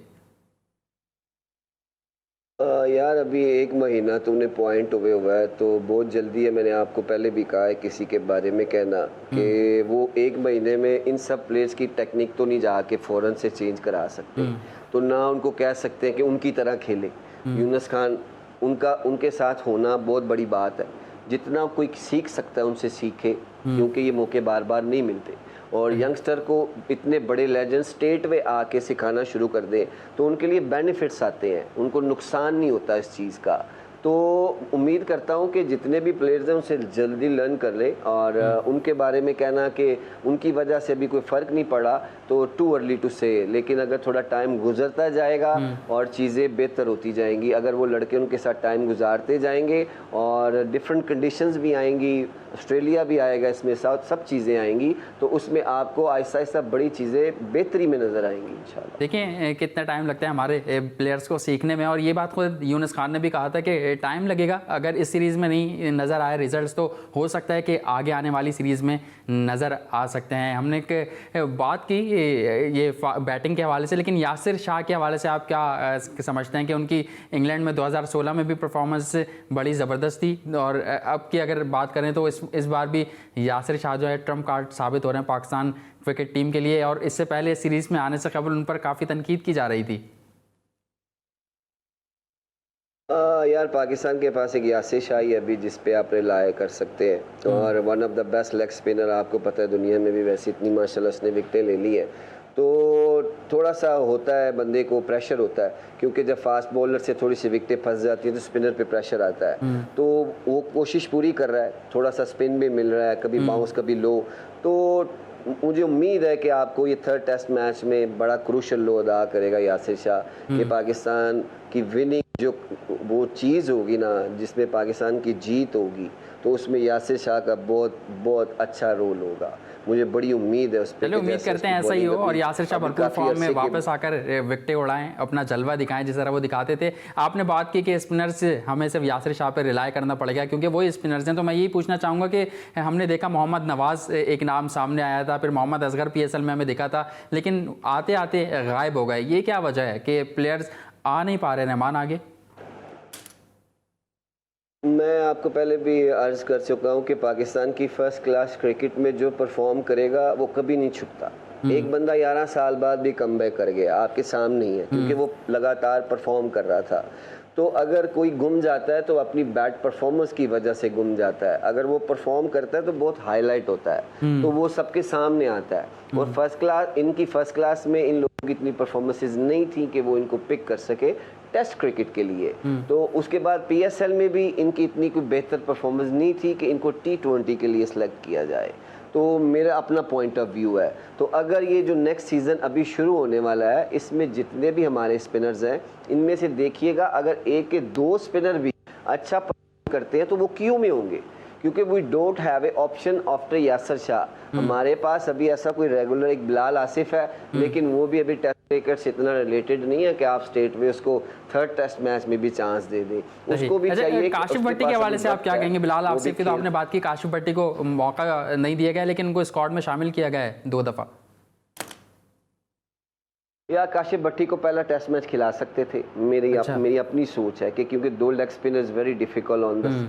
यार अभी 1 महीना तुमने पॉइंट हुआ है तो बहुत जल्दी है। मैंने आपको पहले भी कहा है किसी के बारे में कहना कि वो 1 महीने में इन सब प्लेयर्स की टेक्निक तो नहीं जाके फ़ौरन से चेंज करा सकते। तो ना उनको कह सकते हैं कि उनकी तरह खेले। यूनुस खान, उनके साथ होना बहुत बड़ी बात है। जितना कोई सीख सकता है उनसे सीखे, क्योंकि ये मौके बार बार नहीं मिलते। और यंगस्टर को इतने बड़े लेजेंड स्टेट वे आके सिखाना शुरू कर दें तो उनके लिए बेनिफिट्स आते हैं, उनको नुकसान नहीं होता इस चीज़ का। तो उम्मीद करता हूं कि जितने भी प्लेयर्स हैं उनसे जल्दी लर्न कर लें और उनके बारे में कहना कि उनकी वजह से अभी कोई फ़र्क नहीं पड़ा तो टू अर्ली टू से, लेकिन अगर थोड़ा टाइम गुजरता जाएगा और चीज़ें बेहतर होती जाएंगी, अगर वो लड़के उनके साथ टाइम गुजारते जाएंगे और डिफरेंट कंडीशंस भी आएंगी, ऑस्ट्रेलिया भी आएगा इसमें, साथ सब चीज़ें आएंगी, तो उसमें आपको आहिस्ता आहिस्ता बड़ी चीज़ें बेहतरी में नज़र आएंगी इंशाल्लाह। देखिए कितना टाइम लगता है हमारे प्लेयर्स को सीखने में, और ये बात खुद यूनुस खान ने भी कहा था कि टाइम लगेगा, अगर इस सीरीज़ में नहीं नज़र आए रिजल्ट्स तो हो सकता है कि आगे आने वाली सीरीज़ में नज़र आ सकते हैं। हमने बात की ये बैटिंग के हवाले से, लेकिन यासिर शाह के हवाले से आप क्या समझते हैं कि उनकी इंग्लैंड में 2016 में भी परफॉर्मेंस बड़ी ज़बरदस्त थी, और अब की अगर बात करें तो इस बार भी यासिर शाह जो है ट्रम्प कार्ड साबित हो रहे हैं पाकिस्तान क्रिकेट टीम के लिए, और इससे पहले सीरीज़ में आने से कबल उन पर काफ़ी तनकीद की जा रही थी। यार पाकिस्तान के पास एक यासिर शाह ही अभी जिस पे आप रिलाय कर सकते हैं, और one of the best leg spinner, आपको पता है दुनिया में भी वैसे इतनी माशाल्लाह उसने विकेटें ले ली है, तो थोड़ा सा होता है बंदे को प्रेशर होता है, क्योंकि जब फास्ट बॉलर से थोड़ी सी विकेटें फंस जाती है तो स्पिनर पे प्रेशर आता है, तो वो कोशिश पूरी कर रहा है, थोड़ा सा स्पिन भी मिल रहा है, कभी बाउंस कभी लो, तो मुझे उम्मीद है कि आपको ये थर्ड टेस्ट मैच में बड़ा क्रूशल लो अदा करेगा यासिर शाह, कि पाकिस्तान की विनिंग जो वो चीज़ होगी ना जिसमें पाकिस्तान की जीत होगी, तो उसमें यासिर शाह का बहुत बहुत अच्छा रोल होगा, मुझे बड़ी उम्मीद है उस पर। चलो उम्मीद करते हैं ऐसा ही हो और यासिर शाह भरपूर फॉर्म में वापस आकर विकेटें उड़ाएं, अपना जलवा दिखाएं जिस तरह वो दिखाते थे। आपने बात की कि स्पिनर्स हमें सिर्फ यासिर शाह पर रिलाय करना पड़ेगा क्योंकि वही स्पिनर्स हैं, तो मैं यही पूछना चाहूँगा कि हमने देखा मोहम्मद नवाज़ एक नाम सामने आया था, फिर मोहम्मद असगर PSL में हमें दिखा था, लेकिन आते आते गायब हो गए, ये क्या वजह है कि प्लेयर्स आ नहीं पा रहे रहमान आगे? मैं आपको पहले भी अर्ज कर चुका हूँ कि पाकिस्तान की फर्स्ट क्लास क्रिकेट में जो परफॉर्म करेगा वो कभी नहीं छुपता। एक बंदा 11 साल बाद भी कमबैक कर गया, आपके सामने ही है, क्योंकि वो लगातार परफॉर्म कर रहा था। तो अगर कोई गुम जाता है तो अपनी बैट परफॉर्मेंस की वजह से गुम जाता है, अगर वो परफॉर्म करता है तो बहुत हाईलाइट होता है, तो वो सबके सामने आता है। और फर्स्ट क्लास, इनकी फर्स्ट क्लास में इन लोगों की इतनी परफॉर्मेंसेज नहीं थी कि वो इनको पिक कर सके टेस्ट क्रिकेट के लिए। तो उसके बाद PSL में भी इनकी इतनी कोई बेहतर परफॉर्मेंस नहीं थी कि इनको T20 के लिए सिलेक्ट किया जाए। तो मेरा अपना पॉइंट ऑफ व्यू है। तो अगर ये जो नेक्स्ट सीज़न अभी शुरू होने वाला है, इसमें जितने भी हमारे स्पिनर्स हैं, इनमें से देखिएगा अगर एक के दो स्पिनर भी अच्छा परफॉर्म करते हैं तो वो क्यों में होंगे, क्योंकि we don't have a option after Yasir Shah. हमारे पास अभी ऐसा कोई रेगुलर, एक बिलाल आसिफ है, लेकिन वो भी अभी टेस्ट क्रिकेट से इतना रिलेटेड नहीं है कि आप स्टेट में उसको थर्ड टेस्ट मैच में भी चांस दे दें। उसको भी चाहिए। काशिफ भट्टी के हवाले से आप क्या कहेंगे? बिलाल आसिफ की तो आपने बात की, काशिफ भट्टी को मौका नहीं दिया गया लेकिन उनको स्क्वाड में शामिल किया गया है 2 दफ़ा। या काशिफ भट्टी को पहला टेस्ट मैच खिला सकते थे, मेरी अपनी सोच है कि क्योंकि 2 leg spinners very difficult on the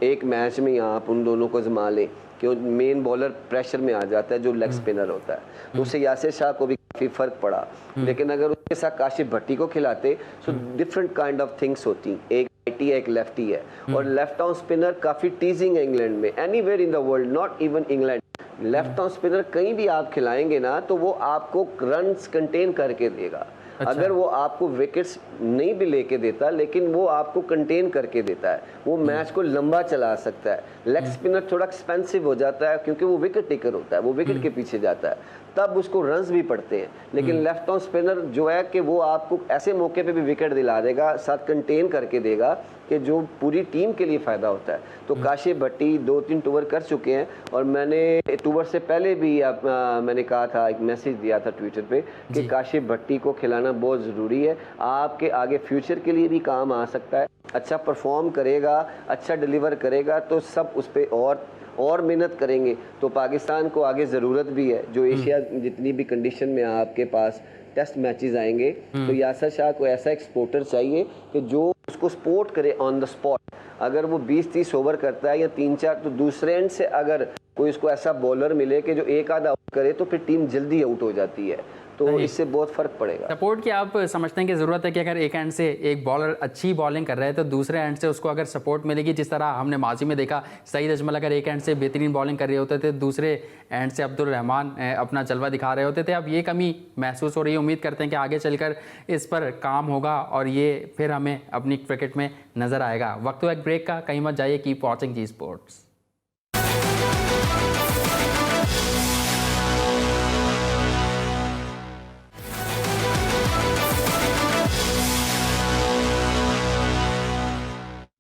एक मैच में आप उन दोनों को जमा लें, क्यों मेन बॉलर प्रेशर में आ जाता है जो लेग स्पिनर होता है, तो उससे यासिर शाह को भी काफ़ी फ़र्क पड़ा। लेकिन अगर उसके साथ काशिफ भट्टी को खिलाते तो डिफरेंट काइंड ऑफ थिंग्स होती, एक राइटी है एक लेफ्टी है, और लेफ्ट आर्म स्पिनर काफ़ी टीजिंग है इंग्लैंड में, anywhere in the world, not even England. Left arm spinner कहीं भी आप खिलाएंगे ना तो वो आपको रन्स कंटेन करके देगा। अगर वो आपको विकेट्स नहीं भी लेके देता, लेकिन वो आपको कंटेन करके देता है, वो मैच को लंबा चला सकता है। लेग स्पिनर थोड़ा एक्सपेंसिव हो जाता है क्योंकि वो विकेट टेकर होता है, वो विकेट के पीछे जाता है, तब उसको रन्स भी पड़ते हैं। लेकिन लेफ्ट आर्म स्पिनर जो है कि वो आपको ऐसे मौके पे भी विकेट दिला देगा, साथ कंटेन करके देगा कि जो पूरी टीम के लिए फ़ायदा होता है। तो काशिफ भट्टी 2-3 टूर कर चुके हैं, और मैंने टूर से पहले भी मैंने कहा था, एक मैसेज दिया था ट्विटर पे कि काशिफ भट्टी को खिलाना बहुत ज़रूरी है, आपके आगे फ्यूचर के लिए भी काम आ सकता है। अच्छा परफॉर्म करेगा, अच्छा डिलीवर करेगा तो सब उस पर और मेहनत करेंगे, तो पाकिस्तान को आगे ज़रूरत भी है। जो एशिया जितनी भी कंडीशन में आपके पास टेस्ट मैचेस आएंगे, तो यासिर शाह को ऐसा एक स्पोर्टर चाहिए कि जो उसको सपोर्ट करे ऑन द स्पॉट। अगर वो 20-30 ओवर करता है या 3-4, तो दूसरे एंड से अगर कोई उसको ऐसा बॉलर मिले कि जो एक आधा आउट करे तो फिर टीम जल्दी आउट हो जाती है। तो इससे बहुत फ़र्क पड़ेगा। सपोर्ट की आप समझते हैं कि ज़रूरत है कि अगर एक एंड से एक बॉलर अच्छी बॉलिंग कर रहा है तो दूसरे एंड से उसको अगर सपोर्ट मिलेगी, जिस तरह हमने माजी में देखा सईद अजमल अगर एक एंड से बेहतरीन बॉलिंग कर रहे होते थे, दूसरे एंड से अब्दुल रहमान अपना जलवा दिखा रहे होते थे। अब ये कमी महसूस हो रही है, उम्मीद करते हैं कि आगे चलकर इस पर काम होगा और ये फिर हमें अपनी क्रिकेट में नज़र आएगा। वक्त हुआ एक ब्रेक का, कहीं मत जाइए, कीप वॉचिंग जी स्पोर्ट्स।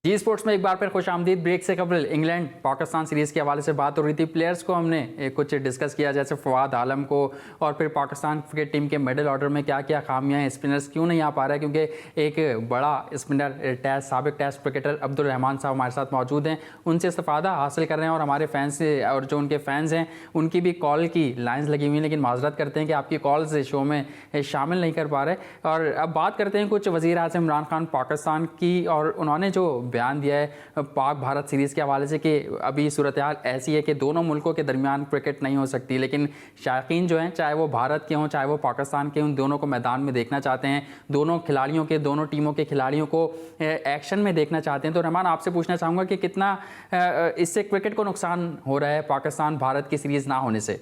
जी स्पोर्ट्स में एक बार फिर खुश आमदीद। ब्रेक से कबल इंग्लैंड पाकिस्तान सीरीज़ के हवाले से बात हो रही थी। प्लेयर्स को हमने कुछ डिस्कस किया, जैसे फवाद आलम को, और फिर पाकिस्तान क्रिकेट टीम के मिडिल ऑर्डर में क्या क्या खामियां हैं, स्पिनर्स क्यों नहीं आ पा रहा है, क्योंकि एक बड़ा स्पिनर साबिक टेस्ट क्रिकेटर अब्दुल रहमान साहब हमारे साथ मौजूद हैं, उनसे इस्तेफादा हासिल कर रहे हैं और हमारे फैंस और जो उनके फैंस हैं उनकी भी कॉल की लाइन्स लगी हुई हैं, लेकिन माजरत करते हैं कि आपकी कॉल्स शो में शामिल नहीं कर पा रहे। और अब बात करते हैं कुछ वज़ीर आज़म इमरान खान पाकिस्तान की, और उन्होंने जो बयान दिया है पाक भारत सीरीज़ के हवाले से कि अभी सूरत हाल ऐसी है कि दोनों मुल्कों के दरमियान क्रिकेट नहीं हो सकती, लेकिन शायकीन जो हैं, चाहे वो भारत के हों चाहे वो पाकिस्तान के, उन दोनों को मैदान में देखना चाहते हैं, दोनों खिलाड़ियों के, दोनों टीमों के खिलाड़ियों को एक्शन में देखना चाहते हैं। तो रहमान, आपसे पूछना चाहूँगा कि कितना इससे क्रिकेट को नुकसान हो रहा है पाकिस्तान भारत की सीरीज़ ना होने से?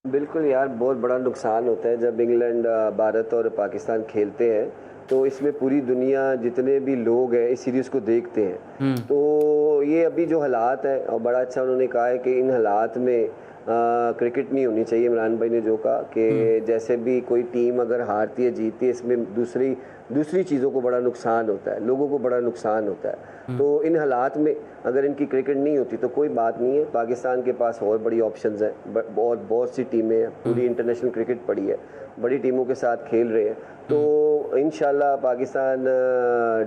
बिल्कुल यार, बहुत बड़ा नुकसान होता है जब इंग्लैंड, भारत और पाकिस्तान खेलते हैं, तो इसमें पूरी दुनिया जितने भी लोग हैं इस सीरीज़ को देखते हैं। तो ये अभी जो हालात हैं, और बड़ा अच्छा उन्होंने कहा है कि इन हालात में क्रिकेट नहीं होनी चाहिए। इमरान भाई ने जो कहा कि जैसे भी कोई टीम अगर हारती है जीतती है, इसमें दूसरी चीज़ों को बड़ा नुकसान होता है, लोगों को बड़ा नुकसान होता है। तो इन हालात में अगर इनकी क्रिकेट नहीं होती तो कोई बात नहीं है, पाकिस्तान के पास और बड़ी ऑप्शंस हैं, बहुत सी टीमें हैं, पूरी इंटरनेशनल क्रिकेट पड़ी है, बड़ी टीमों के साथ खेल रहे हैं। तो इंशाल्लाह पाकिस्तान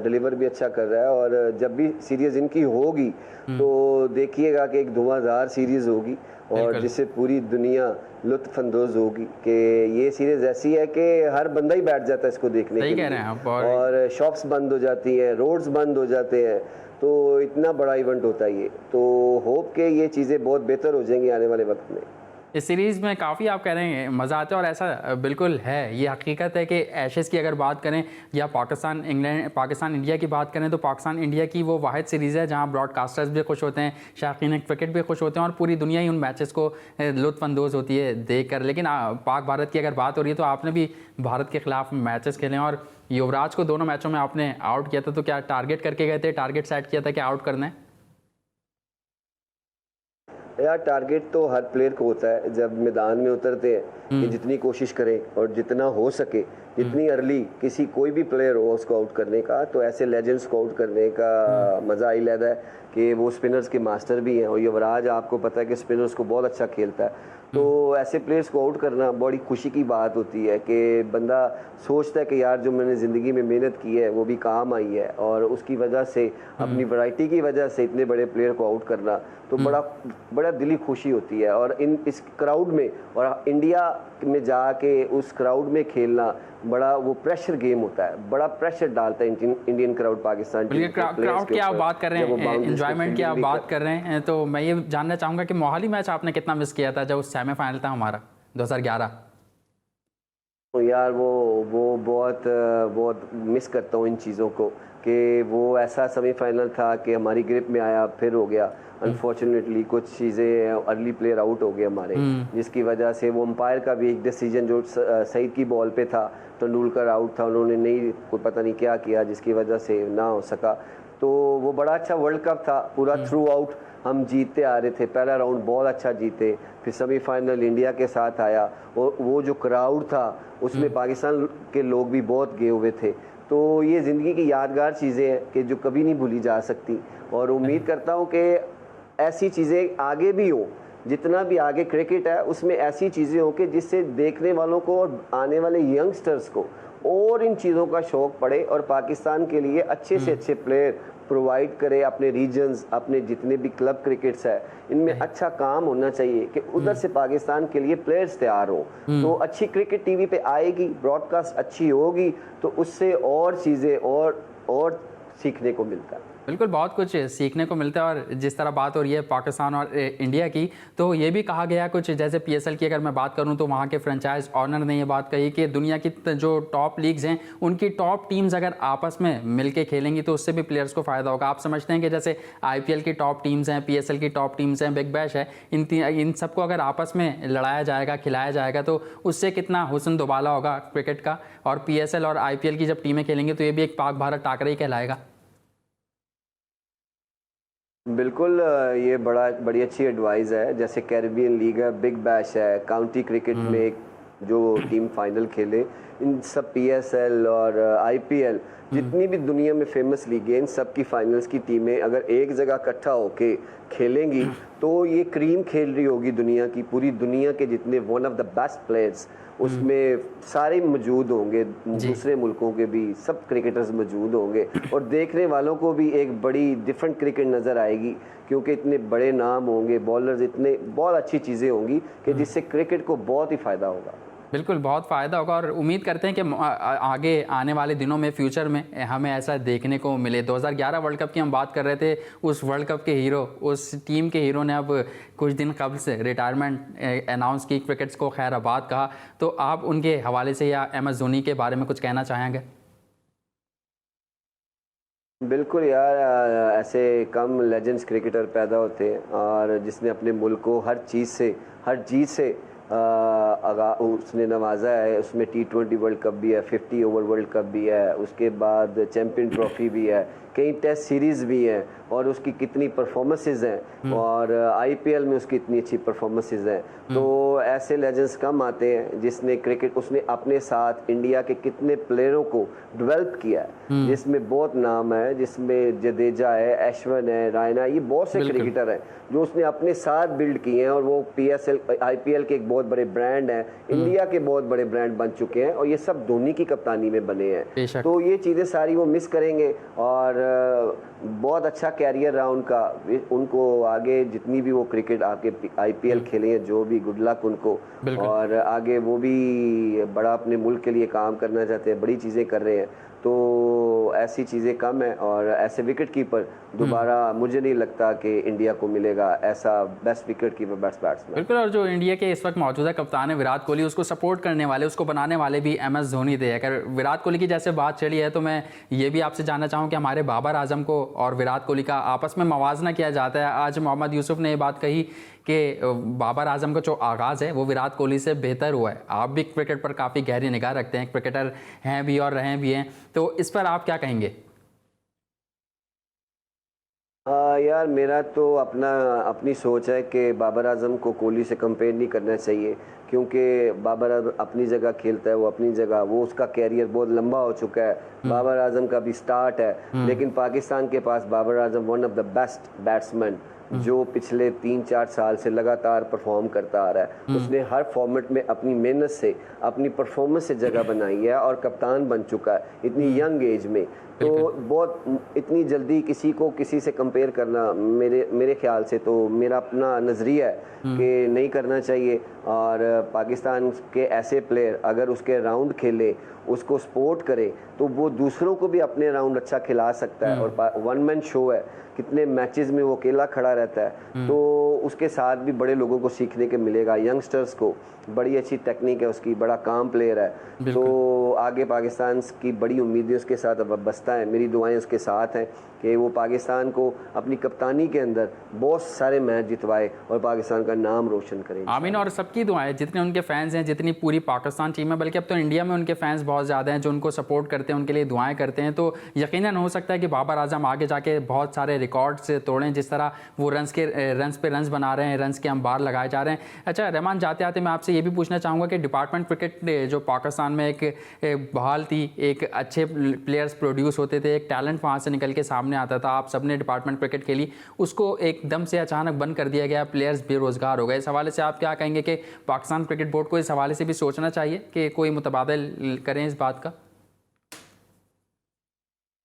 डिलीवर भी अच्छा कर रहा है, और जब भी सीरीज़ इनकी होगी तो देखिएगा कि एक धुआंधार सीरीज़ होगी और जिससे पूरी दुनिया लुत्फ़अंदोज़ होगी कि ये सीरीज़ ऐसी है कि हर बंदा ही बैठ जाता है इसको देखने के लिए। कह रहे हैं आप। और शॉप्स बंद हो जाती हैं, रोड्स बंद हो जाते हैं, तो इतना बड़ा इवेंट होता है ये। तो होप के ये चीज़ें बहुत बेहतर हो जाएंगी आने वाले वक्त में। इस सीरीज़ में काफ़ी आप कह रहे हैं मज़ा आता है, और ऐसा बिल्कुल है, ये हकीकत है कि एशेज़ की अगर बात करें या पाकिस्तान इंडिया की बात करें, तो पाकिस्तान इंडिया की वो वाहिद सीरीज़ है जहां ब्रॉडकास्टर्स भी खुश होते हैं, शायकीन क्रिकेट भी खुश होते हैं, और पूरी दुनिया ही उन मैचेस को लुत्फ़अंदोज़ होती है देख कर। लेकिन पाक भारत की अगर बात हो रही है तो आपने भी भारत के ख़िलाफ़ मैचेस खेले हैं और युवराज को दोनों मैचों में आपने आउट किया था। तो क्या टारगेट करके गए थे, टारगेट सेट किया था कि आउट करना है? यार, टारगेट तो हर प्लेयर को होता है जब मैदान में उतरते हैं कि जितनी कोशिश करें और जितना हो सके, जितनी अर्ली किसी कोई भी प्लेयर हो उसको आउट करने का। तो ऐसे लेजेंड्स को आउट करने का मज़ा ही अलग है कि वो स्पिनर्स के मास्टर भी हैं, और युवराज आपको पता है कि स्पिनर्स को बहुत अच्छा खेलता है। तो ऐसे प्लेयर्स को आउट करना बड़ी खुशी की बात होती है कि बंदा सोचता है कि यार जो मैंने ज़िंदगी में मेहनत की है वो भी काम आई है, और उसकी वजह से, अपनी वैरायटी की वजह से इतने बड़े प्लेयर को आउट करना तो बड़ा दिली खुशी होती है। और इस क्राउड में, और इंडिया में जाके उस क्राउड में खेलना बड़ा वो प्रेशर गेम होता है, बड़ा प्रेशर डालता है Indian crowd Pakistan team. Crowd की आप बात कर रहे हैं, एंजॉयमेंट की आप बात कर रहे हैं, तो मैं ये जानना चाहूँगा कि मोहाली मैच आपने कितना मिस किया था जब उस सेमीफाइनल था हमारा 2011? यार वो बहुत मिस करता हूँ इन चीज़ों को, कि वो ऐसा सेमीफाइनल था कि हमारी ग्रिप में आया, फिर हो गया अनफॉर्चुनेटली कुछ चीज़ें, अर्ली प्लेयर आउट हो गए हमारे, जिसकी वजह से वो अंपायर का भी एक डिसीजन जो सईद की बॉल पे था, तेंदुलकर आउट था, उन्होंने नहीं, कोई पता नहीं क्या किया जिसकी वजह से ना हो सका। तो वो बड़ा अच्छा वर्ल्ड कप था, पूरा थ्रू आउट हम जीतते आ रहे थे, पहला राउंड बहुत अच्छा जीते, फिर सेमीफाइनल इंडिया के साथ आया, और वो जो क्राउड था उसमें पाकिस्तान के लोग भी बहुत गए हुए थे। तो ये ज़िंदगी की यादगार चीज़ें हैं कि जो कभी नहीं भूली जा सकती, और उम्मीद करता हूँ कि ऐसी चीज़ें आगे भी हो, जितना भी आगे क्रिकेट है उसमें ऐसी चीज़ें हो कि जिससे देखने वालों को और आने वाले यंगस्टर्स को और इन चीज़ों का शौक़ पड़े, और पाकिस्तान के लिए अच्छे से अच्छे प्लेयर प्रोवाइड करे, अपने रीजन्स, अपने जितने भी क्लब क्रिकेट्स है इनमें अच्छा काम होना चाहिए कि उधर से पाकिस्तान के लिए प्लेयर्स तैयार हो। तो अच्छी क्रिकेट टीवी पे आएगी, ब्रॉडकास्ट अच्छी होगी, तो उससे और चीज़ें और सीखने को मिलता है। बिल्कुल, बहुत कुछ सीखने को मिलता है। और जिस तरह बात हो रही है पाकिस्तान और इंडिया की, तो ये भी कहा गया कुछ, जैसे पीएसएल की अगर मैं बात करूं तो वहाँ के फ्रेंचाइज ऑनर ने ये बात कही कि दुनिया की जो टॉप लीग्स हैं उनकी टॉप टीम्स अगर आपस में मिलके खेलेंगी तो उससे भी प्लेयर्स को फ़ायदा होगा। आप समझते हैं कि जैसे आईपीएल की टॉप टीम्स हैं, पीएसएल की टॉप टीम्स हैं, बिग बैश है, इन सबको अगर आपस में लड़ाया जाएगा, खिलाया जाएगा तो उससे कितना हुस्न दुबाला होगा क्रिकेट का। और पीएसएल और आईपीएल की जब टीमें खेलेंगी तो ये भी एक पाक भारत टाकरा ही कहलाएगा। बिल्कुल, ये बड़ी अच्छी एडवाइस है। जैसे कैरिबियन लीग है, बिग बैश है, काउंटी क्रिकेट में एक जो टीम फाइनल खेले, इन सब पीएसएल और आईपीएल जितनी भी दुनिया में फेमस लीग है, इन सब की फाइनल्स की टीमें अगर एक जगह इकट्ठा होके खेलेंगी तो ये क्रीम खेल रही होगी दुनिया की। पूरी दुनिया के जितने one of the best players उसमें सारे मौजूद होंगे, दूसरे मुल्कों के भी सब क्रिकेटर्स मौजूद होंगे, और देखने वालों को भी एक बड़ी डिफरेंट क्रिकेट नज़र आएगी, क्योंकि इतने बड़े नाम होंगे, बॉलर्स, इतने बहुत अच्छी चीज़ें होंगी कि जिससे क्रिकेट को बहुत ही फ़ायदा होगा। बिल्कुल, बहुत फ़ायदा होगा। और उम्मीद करते हैं कि आगे आने वाले दिनों में, फ्यूचर में हमें ऐसा देखने को मिले। 2011 वर्ल्ड कप की हम बात कर रहे थे, उस वर्ल्ड कप के हीरो, उस टीम के हीरो ने अब कुछ दिन कबल से रिटायरमेंट अनाउंस की, क्रिकेट्स को खैराबाद कहा। तो आप उनके हवाले से या एम एस धोनी के बारे में कुछ कहना चाहेंगे? बिल्कुल यार, ऐसे कम लेजेंड्स क्रिकेटर पैदा होते हैं, और जिसने अपने मुल्क को हर चीज़ से उसने नवाजा है। उसमें T20 वर्ल्ड कप भी है, 50 ओवर वर्ल्ड कप भी है, उसके बाद चैम्पियन ट्रॉफी भी है, कई टेस्ट सीरीज़ भी हैं, और उसकी कितनी परफॉर्मेंसेस हैं, और आईपीएल में उसकी इतनी अच्छी परफॉर्मेंसेस हैं। तो ऐसे लेजेंड्स कम आते हैं जिसने क्रिकेट, उसने अपने साथ इंडिया के कितने प्लेयरों को डेवलप किया है, जिसमें बहुत नाम है, जिसमें जडेजा है, अश्विन है, रायना, ये बहुत से क्रिकेटर हैं जो उसने अपने साथ बिल्ड किए हैं, और वो पीएसएल, आईपीएल के एक बहुत बड़े ब्रांड हैं, इंडिया के बहुत बड़े ब्रांड बन चुके हैं, और ये सब धोनी की कप्तानी में बने हैं। तो ये चीज़ें सारी वो मिस करेंगे, और बहुत अच्छा कैरियर रहा उनको आगे जितनी भी वो क्रिकेट आके आईपीएल खेले हैं, जो भी गुड लक उनको, और आगे वो भी बड़ा अपने मुल्क के लिए काम करना चाहते हैं, बड़ी चीज़ें कर रहे हैं। तो ऐसी चीज़ें कम है, और ऐसे विकेट कीपर दोबारा मुझे नहीं लगता कि इंडिया को मिलेगा, ऐसा best wicket keeper, best batsman. बिल्कुल, और जो इंडिया के इस वक्त मौजूदा कप्तान है विराट कोहली, उसको सपोर्ट करने वाले, उसको बनाने वाले भी एम एस धोनी थे। अगर विराट कोहली की जैसे बात चली है तो मैं ये भी आपसे जानना चाहूँ कि हमारे बाबर आजम को और विराट कोहली का आपस में मवाजना किया जाता है। आज मोहम्मद यूसुफ ने ये बात कही कि बाबर आजम का जो आगाज़ है वो विराट कोहली से बेहतर हुआ है। आप भी क्रिकेट पर काफ़ी गहरी निगाह रखते हैं, क्रिकेटर हैं भी और रहे भी हैं, तो इस पर आप क्या कहेंगे? यार, मेरा तो अपनी सोच है कि बाबर आजम को कोहली से कंपेयर नहीं करना चाहिए, क्योंकि बाबर आजम अपनी जगह खेलता है, वो अपनी जगह, वो उसका कैरियर बहुत लंबा हो चुका है, बाबर आजम का भी स्टार्ट है। लेकिन पाकिस्तान के पास Babar Azam one of the best batsman, जो पिछले 3-4 साल से लगातार परफॉर्म करता आ रहा है। उसने हर फॉर्मेट में अपनी मेहनत से, अपनी परफॉर्मेंस से जगह बनाई है, और कप्तान बन चुका है इतनी यंग एज में। तो बहुत इतनी जल्दी किसी से कंपेयर करना मेरे ख्याल से, तो मेरा अपना नज़रिया है कि नहीं करना चाहिए। और पाकिस्तान के ऐसे प्लेयर अगर उसके राउंड खेले, उसको सपोर्ट करे, तो वो दूसरों को भी अपने राउंड अच्छा खिला सकता है। और वन मैन शो है, कितने मैचेस में वो अकेला खड़ा रहता है, तो उसके साथ भी बड़े लोगों को सीखने के मिलेगा, यंगस्टर्स को। बड़ी अच्छी टेक्निक है उसकी, बड़ा काम प्लेयर है। तो आगे पाकिस्तान की बड़ी उम्मीदें उसके साथ वाबस्ता है, मेरी दुआएं उसके साथ हैं कि वो पाकिस्तान को अपनी कप्तानी के अंदर बहुत सारे मैच जितवाए और पाकिस्तान का नाम रोशन करें। आमीन, और सबकी दुआएं, जितने उनके फैंस हैं, जितनी पूरी पाकिस्तान टीम है, बल्कि अब तो इंडिया में उनके फैंस बहुत ज़्यादा हैं जो उनको सपोर्ट करते हैं, उनके लिए दुआएं करते हैं। तो यकीनन हो सकता है कि बाबर आजम आगे जाके बहुत सारे रिकॉर्ड्स तोड़ें, जिस तरह वो रन्स पे रन्स बना रहे हैं, रन्स के अंबार लगाए जा रहे हैं। अच्छा रहमान, जाते आते मैं आपसे ये भी पूछना चाहूँगा कि डिपार्टमेंट क्रिकेट जो पाकिस्तान में एक बहाल थी, एक अच्छे प्लेयर्स प्रोड्यूस होते थे, एक टैलेंट वहाँ से निकल के सामने आता था, आप सबने डिपार्टमेंट क्रिकेट खेली, उसको एकदम से अचानक बंद कर दिया गया, प्लेयर्स बेरोजगार हो गए। इस हवाले से आप क्या कहेंगे कि पाकिस्तान क्रिकेट बोर्ड को इस हवाले से भी सोचना चाहिए कि कोई मुतबादिल करें इस बात का?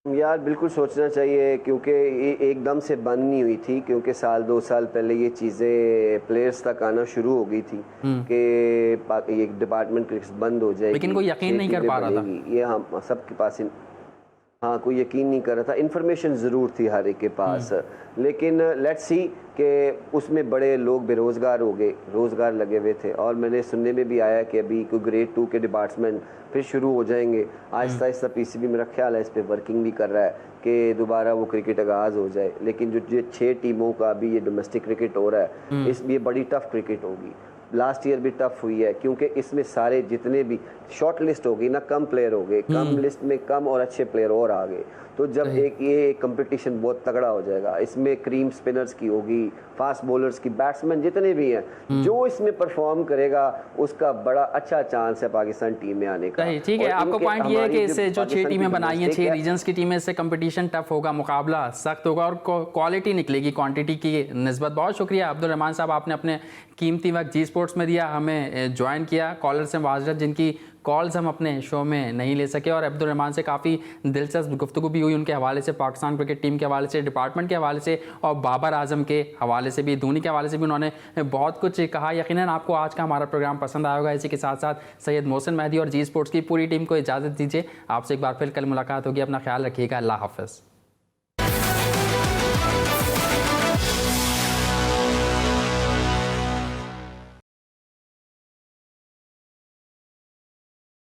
यार बिल्कुल सोचना चाहिए, क्योंकि ये एकदम से बंद नहीं हुई थी, क्योंकि 1-2 साल पहले ये चीज़ें प्लेयर्स तक आना शुरू हो गई थी कि ये डिपार्टमेंट क्रिकेट बंद हो जाएगी, लेकिन कोई यकीन नहीं कर पा रहा था। ये हम सबके पास हाँ, कोई यकीन नहीं कर रहा था। इन्फॉर्मेशन ज़रूर थी हर एक के पास, लेकिन लेट्स सी कि उसमें बड़े लोग बेरोज़गार हो गए, रोज़गार लगे हुए थे। और मैंने सुनने में भी आया कि अभी कोई ग्रेड 2 के डिपार्टमेंट फिर शुरू हो जाएंगे आहिस्ता आहिस्ता। पीसीबी मेरा ख्याल है इस पर वर्किंग भी कर रहा है कि दोबारा वो क्रिकेट आगाज़ हो जाए। लेकिन जो 6 टीमों का अभी ये डोमेस्टिक क्रिकेट हो रहा है, इस ये बड़ी टफ क्रिकेट होगी। लास्ट ईयर भी टफ हुई है क्योंकि इसमें सारे जितने भी शॉर्ट लिस्ट हो गई ना, कम प्लेयर हो गए, कम लिस्ट में कम और अच्छे प्लेयर और आ गए। तो जब ये कंपटीशन बहुत तगड़ा हो जाएगा, इसमें क्रीम स्पिनर्स की होगी, फास्ट बॉलर्स की, बैट्समैन जितने भी हैं, जो इसमें परफॉर्म करेगा उसका बड़ा अच्छा चांस है पाकिस्तान टीम में आने का। ठीक है, आपका पॉइंट ये है कि इससे जो 6 टीमें बनाई हैं, 6 रीजन्स की टीमें, इससे कंपटीशन टफ होगा, मुकाबला सख्त होगा और क्वालिटी निकलेगी क्वांटिटी की निस्बत। बहुत शुक्रिया अब्दुल रहमान साहब, आपने अपने कीमती वक्त जी स्पोर्ट्स में दिया, हमें ज्वाइन किया। कॉलर से माजरत जिनकी कॉल्स हम अपने शो में नहीं ले सके, और अब्दुल रहमान से काफ़ी दिलचस्प गुफ्तगू भी हुई उनके हवाले से, पाकिस्तान क्रिकेट टीम के हवाले से, डिपार्टमेंट के हवाले से, और बाबर आजम के हवाले से भी, धोनी के हवाले से भी उन्होंने बहुत कुछ कहा। यकीनन आपको आज का हमारा प्रोग्राम पसंद आया होगा। इसी के साथ साथ सैयद मोहसिन मेहदी और जी स्पोर्ट्स की पूरी टीम को इजाज़त दीजिए। आपसे एक बार फिर कल मुलाकात होगी। अपना ख्याल रखिएगा। अल्लाह हाफ़िज़।